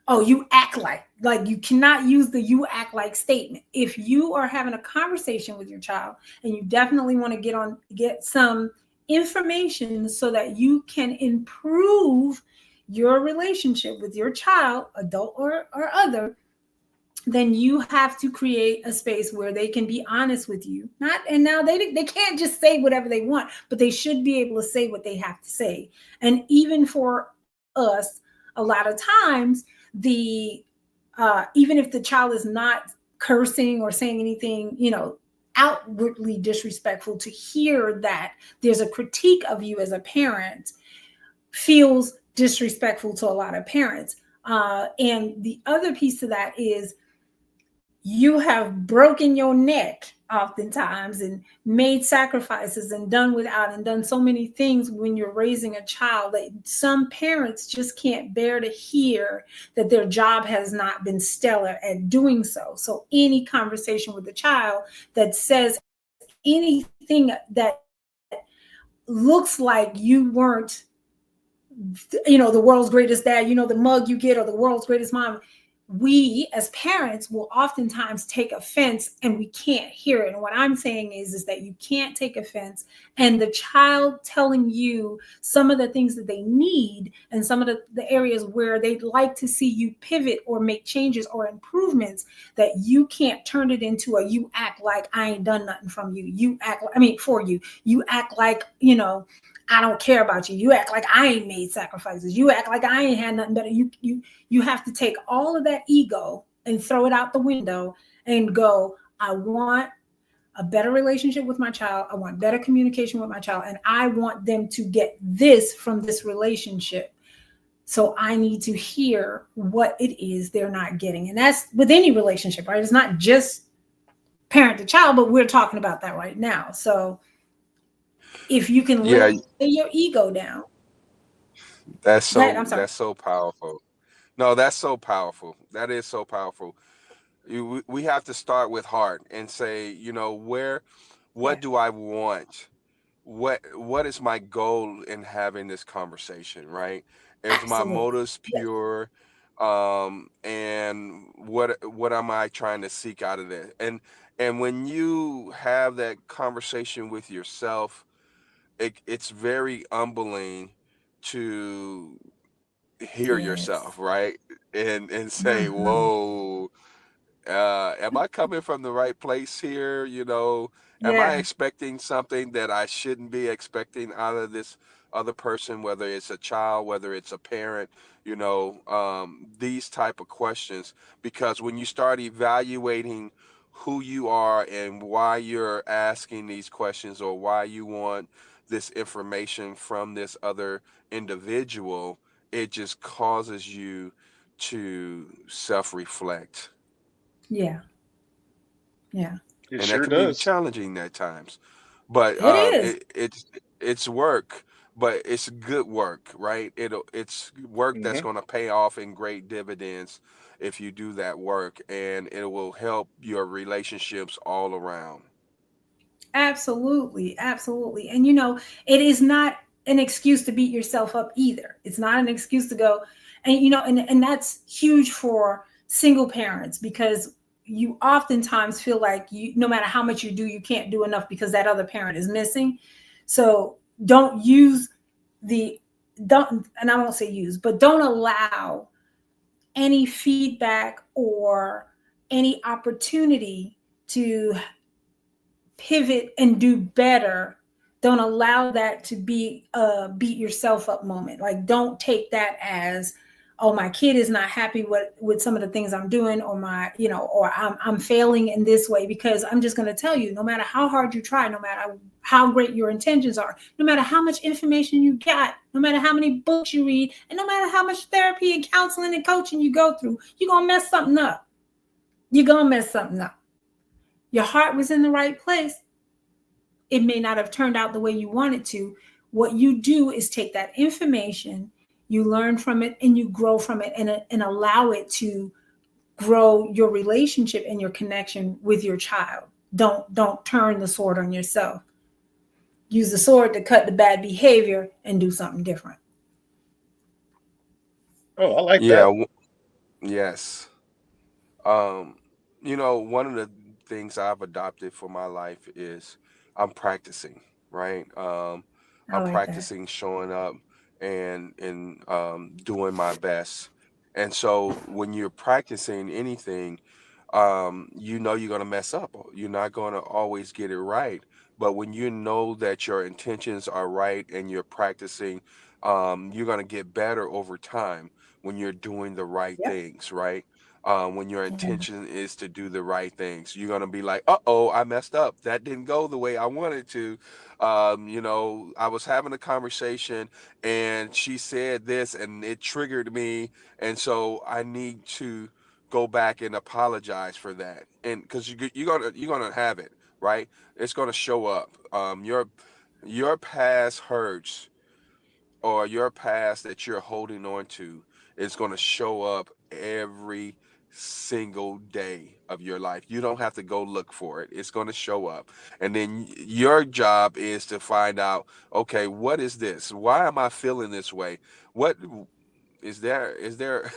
oh, you act like you cannot use the you act like statement. If you are having a conversation with your child and you definitely want to get some information so that you can improve your relationship with your child, adult or other, then you have to create a space where they can be honest with you. Not and now they can't just say whatever they want, but they should be able to say what they have to say. And even for us, a lot of times the even if the child is not cursing or saying anything, outwardly disrespectful, to hear that there's a critique of you as a parent feels disrespectful to a lot of parents. And the other piece of that is you have broken your neck oftentimes and made sacrifices and done without and done so many things when you're raising a child that some parents just can't bear to hear that their job has not been stellar at doing so. So any conversation with a child that says anything that looks like you weren't the world's greatest dad, the mug you get, or the world's greatest mom, we as parents will oftentimes take offense and we can't hear it. And what I'm saying is that you can't take offense, and the child telling you some of the things that they need and some of the areas where they'd like to see you pivot or make changes or improvements, that you can't turn it into a you act like I ain't done nothing from you. For you. You act like, I don't care about you. You act like I ain't made sacrifices. You act like I ain't had nothing better. You have to take all of that ego and throw it out the window and go, I want a better relationship with my child. I want better communication with my child. And I want them to get this from this relationship. So I need to hear what it is they're not getting. And that's with any relationship, right? It's not just parent to child, but we're talking about that right now. So if you can lay your ego down. That's I'm sorry. that's so powerful. No, that's so powerful. That is so powerful. We have to start with heart and say, what Yeah, do I want? What is my goal in having this conversation, right? Is my absolutely. motives Yes, pure? And what am I trying to seek out of it? And when you have that conversation with yourself, it's very humbling to hear yourself, yes. right? And say, Mhm. whoa, am I coming from the right place here? Am Yeah, I expecting something that I shouldn't be expecting out of this other person, whether it's a child, whether it's a parent, these type of questions. Because when you start evaluating who you are and why you're asking these questions or why you want this information from this other individual, it just causes you to self-reflect, yeah, yeah. It and that sure can be does. challenging at times. But It is. it's work, but it's good work, right? It's work that's Hmm. going to pay off in great dividends if you do that work, and it will help your relationships all around. Absolutely, absolutely. And it is not an excuse to beat yourself up either. It's not an excuse to go and that's huge for single parents because you oftentimes feel like no matter how much you do, you can't do enough because that other parent is missing. So don't use the don't and I won't say use, but don't allow any feedback or any opportunity to pivot and do better. Don't allow that to be a beat yourself up moment. Like don't take that as, oh, my kid is not happy with some of the things I'm doing, or or I'm failing in this way. Because I'm just going to tell you, no matter how hard you try, no matter how great your intentions are, no matter how much information you got, no matter how many books you read, and no matter how much therapy and counseling and coaching you go through, you're going to mess something up. You're going to mess something up. Your heart was in the right place. It may not have turned out the way you wanted to. What you do is take that information, you learn from it, and you grow from it, and allow it to grow your relationship and your connection with your child. Don't turn the sword on yourself. Use the sword to cut the bad behavior and do something different. Oh, I like Yeah, that. yes. Um, one of the things I've adopted for my life is I'm practicing, right? I I'm like that. practicing showing up and doing my best. And so when you're practicing anything, you're gonna mess up. You're not gonna always get it right. But when you know that your intentions are right and you're practicing, you're gonna get better over time when you're doing the right Yep. things, right? When your Yeah. intention is to do the right things. You're gonna be like, "Uh-oh, I messed up. That didn't go the way I wanted to." I was having a conversation and she said this and it triggered me, and so I need to go back and apologize for that. And because you're gonna have it, right? It's gonna show up. Your past hurts or your past that you're holding on to is going to show up every single day of your life. You don't have to go look for it. It's going to show up. And then your job is to find out, okay, what is this? Why am I feeling this way? What is there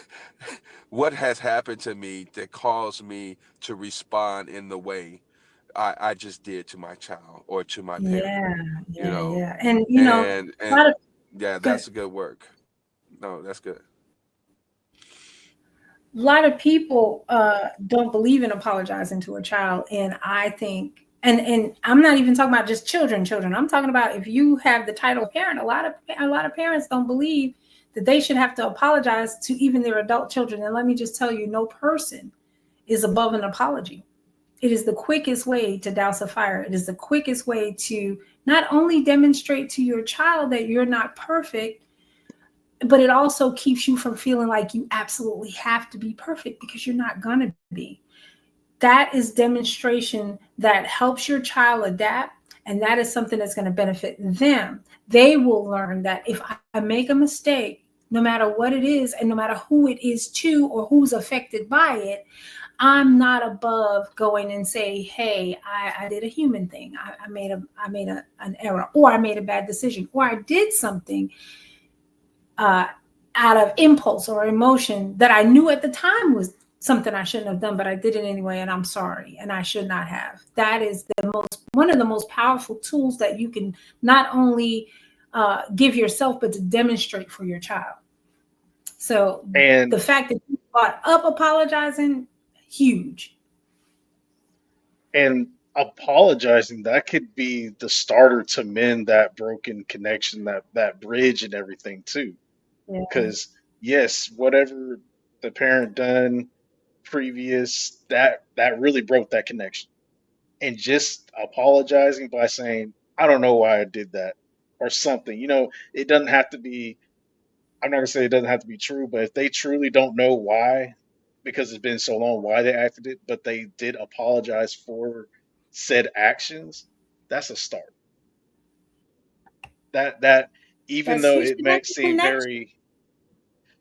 what has happened to me that caused me to respond in the way I just did to my child or to my parent, Yeah. you Yeah. know? Yeah. And a And lot of yeah, good. that's good work. No, that's good. A lot of people don't believe in apologizing to a child, and I think, and I'm not even talking about just children. I'm talking about if you have the title parent. A lot of parents don't believe that they should have to apologize to even their adult children. And let me just tell you, no person is above an apology. It is the quickest way to douse a fire. It is the quickest way to not only demonstrate to your child that you're not perfect, but it also keeps you from feeling like you absolutely have to be perfect, because you're not going to be. That is demonstration that helps your child adapt, and that is something that's going to benefit them. They will learn that if I make a mistake, no matter what it is and no matter who it is to or who's affected by it, I'm not above going and say, hey, I did a human thing. I made an error, or I made a bad decision, or I did something uh, out of impulse or emotion that I knew at the time was something I shouldn't have done, but I did it anyway, and I'm sorry, and I should not have. That is one of the most powerful tools that you can not only give yourself, but to demonstrate for your child. So And the fact that you brought up apologizing, huge. and apologizing, that could be the starter to mend that broken connection, that bridge and everything too. Yeah. Because yes, whatever the parent done previous, that really broke that connection. And just apologizing by saying, I don't know why I did that, or something. It doesn't have to be, I'm not gonna say it doesn't have to be true, but if they truly don't know why, because it's been so long, why they acted it, but they did apologize for said actions, that's a start. That even That's though huge. it That's might a seem connection. very,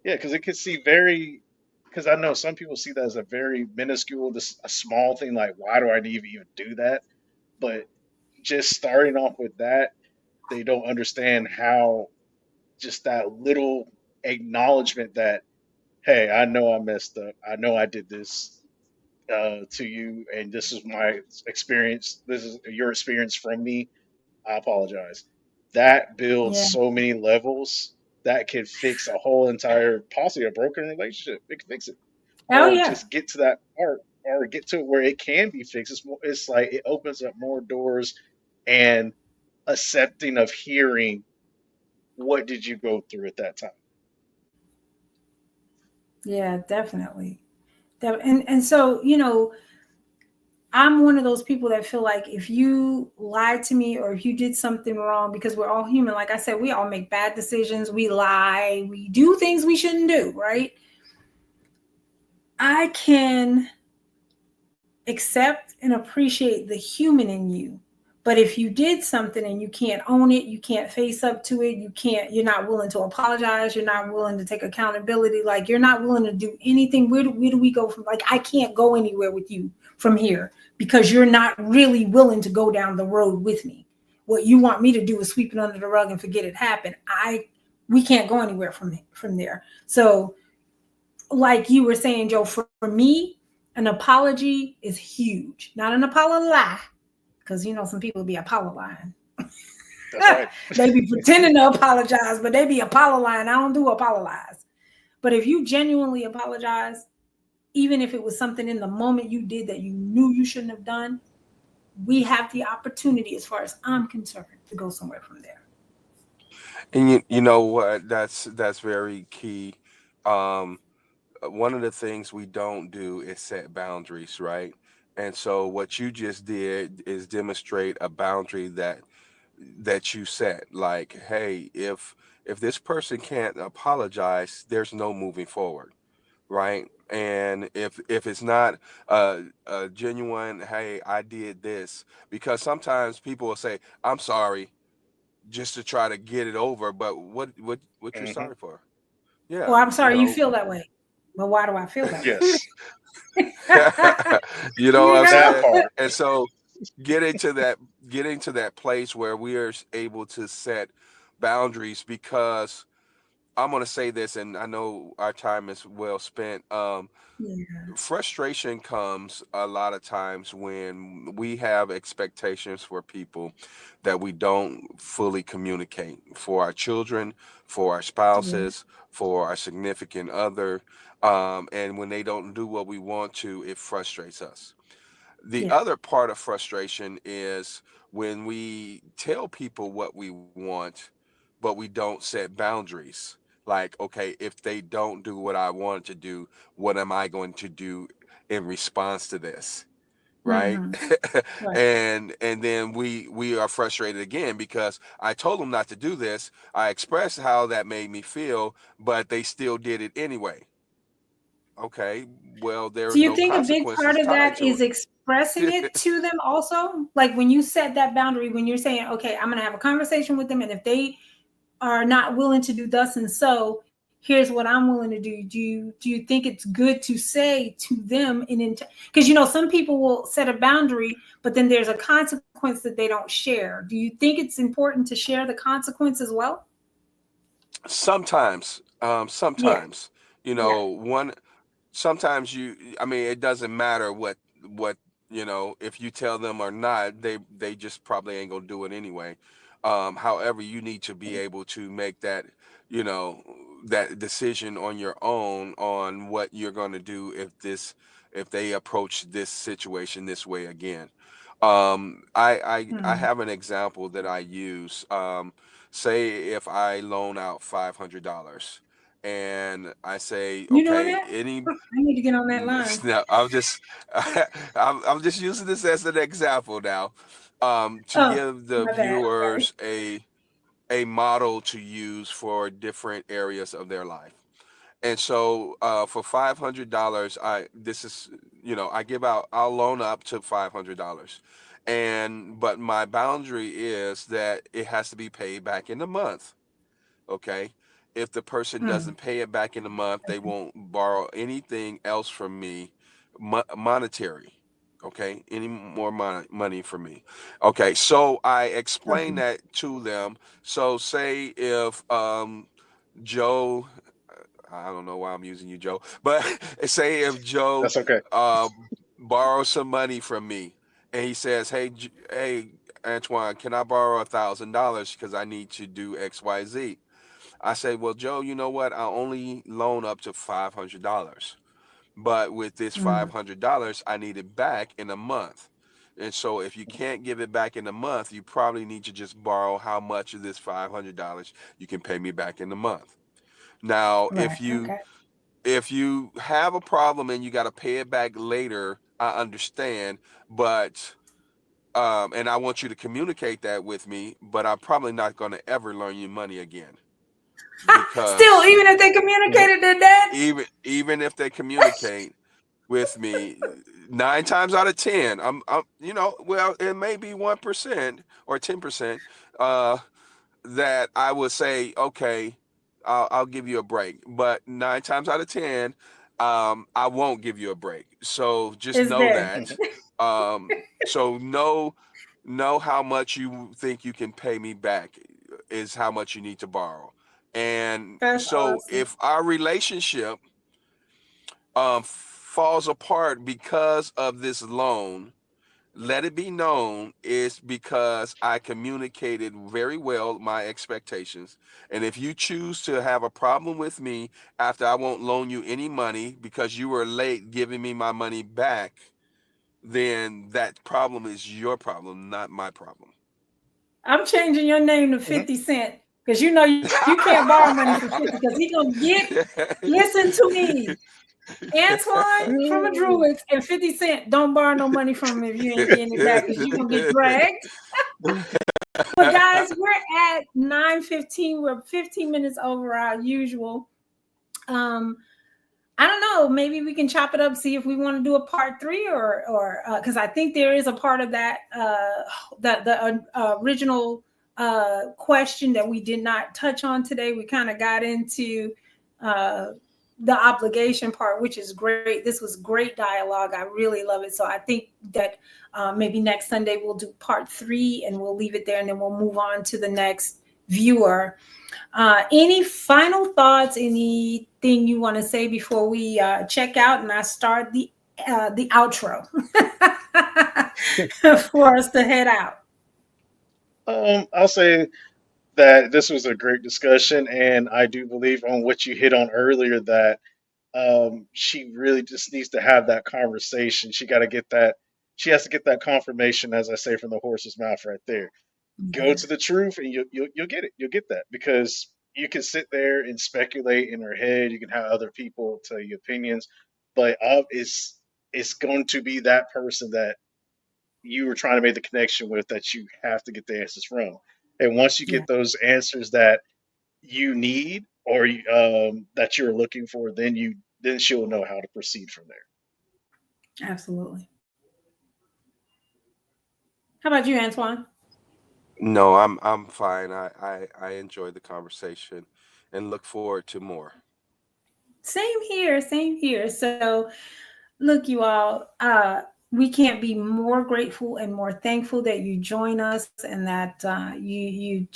yeah, because it could see very, because I know some people see that as a very minuscule, this a small thing, like why do I even do that? But just starting off with that, they don't understand how just that little acknowledgement that, hey, I know I messed up. I know I did this to you, and this is my experience. This is your experience from me. I apologize. That builds Yeah. so many levels that can fix a whole entire, possibly a broken relationship. It can fix it, Oh or yeah. just get to that part, or get to it where it can be fixed. It's like it opens up more doors and accepting of hearing what did you go through at that time. Yeah, definitely. And so, I'm one of those people that feel like if you lied to me or if you did something wrong, because we're all human, like I said, we all make bad decisions, we lie, we do things we shouldn't do, right? I can accept and appreciate the human in you. But if you did something and you can't own it, you can't face up to it, you're not willing to apologize, you're not willing to take accountability, like you're not willing to do anything. Where do we go from? Like, I can't go anywhere with you from here because you're not really willing to go down the road with me. What you want me to do is sweep it under the rug and forget it happened. We can't go anywhere from there. So, like you were saying, Joe, for me, an apology is huge. Not an apology, because some people be apologizing. That's right. They be pretending to apologize, but they be apologizing. I don't do apologize. But if you genuinely apologize, even if it was something in the moment you did that you knew you shouldn't have done, we have the opportunity, as far as I'm concerned, to go somewhere from there. And you know what? That's very key. Um, One of the things we don't do is set boundaries, right? And so what you just did is demonstrate a boundary that you set. Like, hey, if this person can't apologize, there's no moving forward, right? And if it's not a genuine, hey, I did this, because sometimes people will say, I'm sorry, just to try to get it over. But what you're Hmm. sorry for? Well, Yeah, I'm sorry you feel that way. But why do I feel that way? Yes, you know what You I'm that know? saying? part. And so getting to that getting to that place where we are able to set boundaries, because I'm going to say this, and I know our time is well spent. Yeah. Frustration comes a lot of times when we have expectations for people that we don't fully communicate, for our children, for our Yeah. spouses, for our significant other. And when they don't do what we want to, it frustrates us. The Yeah. other part of frustration is when we tell people what we want, but we don't set boundaries. Like, okay, if they don't do what I want to do, what am I going to do in response to this, right? Mm-hmm. Right. And then we are frustrated again because I told them not to do this. I expressed how that made me feel, but they still did it anyway. Okay, well, Do there's you no think a big part consequences of tied that to is expressing it. it to them also? Like when you set that boundary, when you're saying, okay, I'm going to have a conversation with them, and if they are not willing to do thus and so, here's what I'm willing to do. Do you think it's good to say to them because some people will set a boundary, but then there's a consequence that they don't share. Do you think it's important to share the consequence as well? Sometimes, Yeah. sometimes, Yeah. one sometimes I mean, it doesn't matter what if you tell them or not, they just probably ain't gonna do it anyway. However, you need to be able to make that you know that decision on your own on what you're gonna do if they approach this situation this way again. I Hmm. have an example that I use. Say if I loan out $500 and I say, You doing okay, that? any I need to get on that line. no, I'm just I'm just using this as an example now, to Oh, give the my bad. Okay. viewers a model to use for different areas of their life. And so, for $500, I'll loan up to $500, and but my boundary is that it has to be paid back in a month. Okay. If the person Hmm. doesn't pay it back in a month, they won't borrow anything else from me, monetary. Okay. Any more money from me. Okay. So I explain Okay. that to them. So say if Joe, I don't know why I'm using you, Joe, but say if Joe That's okay. uh, borrows some money from me and he says, "Hey, hey, Antoine, can I borrow $1,000 because I need to do XYZ?" I say, well, Joe, you know what? I'll only loan up to $500. But with this Hmm. $500, I need it back in a month. And so if you can't give it back in a month, you probably need to just borrow how much of this $500 you can pay me back in a month. Now, Right. Okay. if you have a problem and you got to pay it back later, I understand, but and I want you to communicate that with me, but I'm probably not going to ever loan you money again Still, because even if they communicated their dad. even if they communicate with me, 9 times out of 10, well, it may be 1% or 10%, uh, that I would say, okay, I'll give you a break. But 9 times out of 10, I won't give you a break. So just Is know there? that. So know how much you think you can pay me back is how much you need to borrow. And That's so awesome. if our relationship falls apart because of this loan, let it be known it's because I communicated very well my expectations. And if you choose to have a problem with me after I won't loan you any money because you were late giving me my money back, then that problem is your problem, not my problem. I'm changing your name to 50 Cent because you can't borrow money from 50 because he gonna get. Listen to me, Antoine from a Druids and 50 Cent. Don't borrow no money from him if you ain't getting it back because you're gonna get dragged. But guys, we're at 9:15. We're 15 minutes over our usual. Um, I don't know. Maybe we can chop it up, see if we want to do a part three or because I think there is a part of that the original question that we did not touch on today. We kind of got into uh, the obligation part, which is great. This was great dialogue. I really love it. So I think that maybe next Sunday we'll do part three and we'll leave it there and then we'll move on to the next viewer. Any final thoughts? Anything you want to say before we check out and I start the outro for us to head out? I'll say that this was a great discussion, and I do believe on what you hit on earlier that she really just needs to have that conversation. She got to get that. She has to get that confirmation, as I say, from the horse's mouth right there. Go Yeah. to the truth, and you'll get it. You'll get that because you can sit there and speculate in her head. You can have other people tell you opinions, but it's going to be that person that you were trying to make the connection with that you have to get the answers from. And once you Yeah, get those answers that you need or that you're looking for, then she'll know how to proceed from there. absolutely. How about you, Antoine? No, I'm fine. I enjoyed the conversation and look forward to more. Same here, same here. So look, you all, we can't be more grateful and more thankful that you join us and that you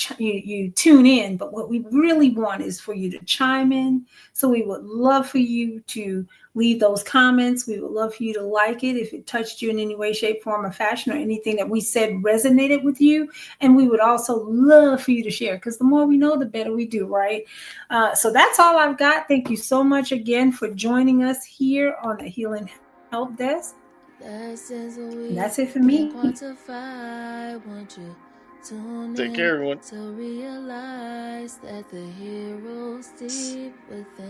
tune in. But what we really want is for you to chime in. So we would love for you to leave those comments. We would love for you to like it if it touched you in any way, shape, form, or fashion, or anything that we said resonated with you. And we would also love for you to share, because the more we know, the better we do, right? So that's all I've got. Thank you so much again for joining us here on the HEALn HELPDesk. That's it for me. Quantify, won't you tune Take in care, everyone. to realize that the heroes deep within.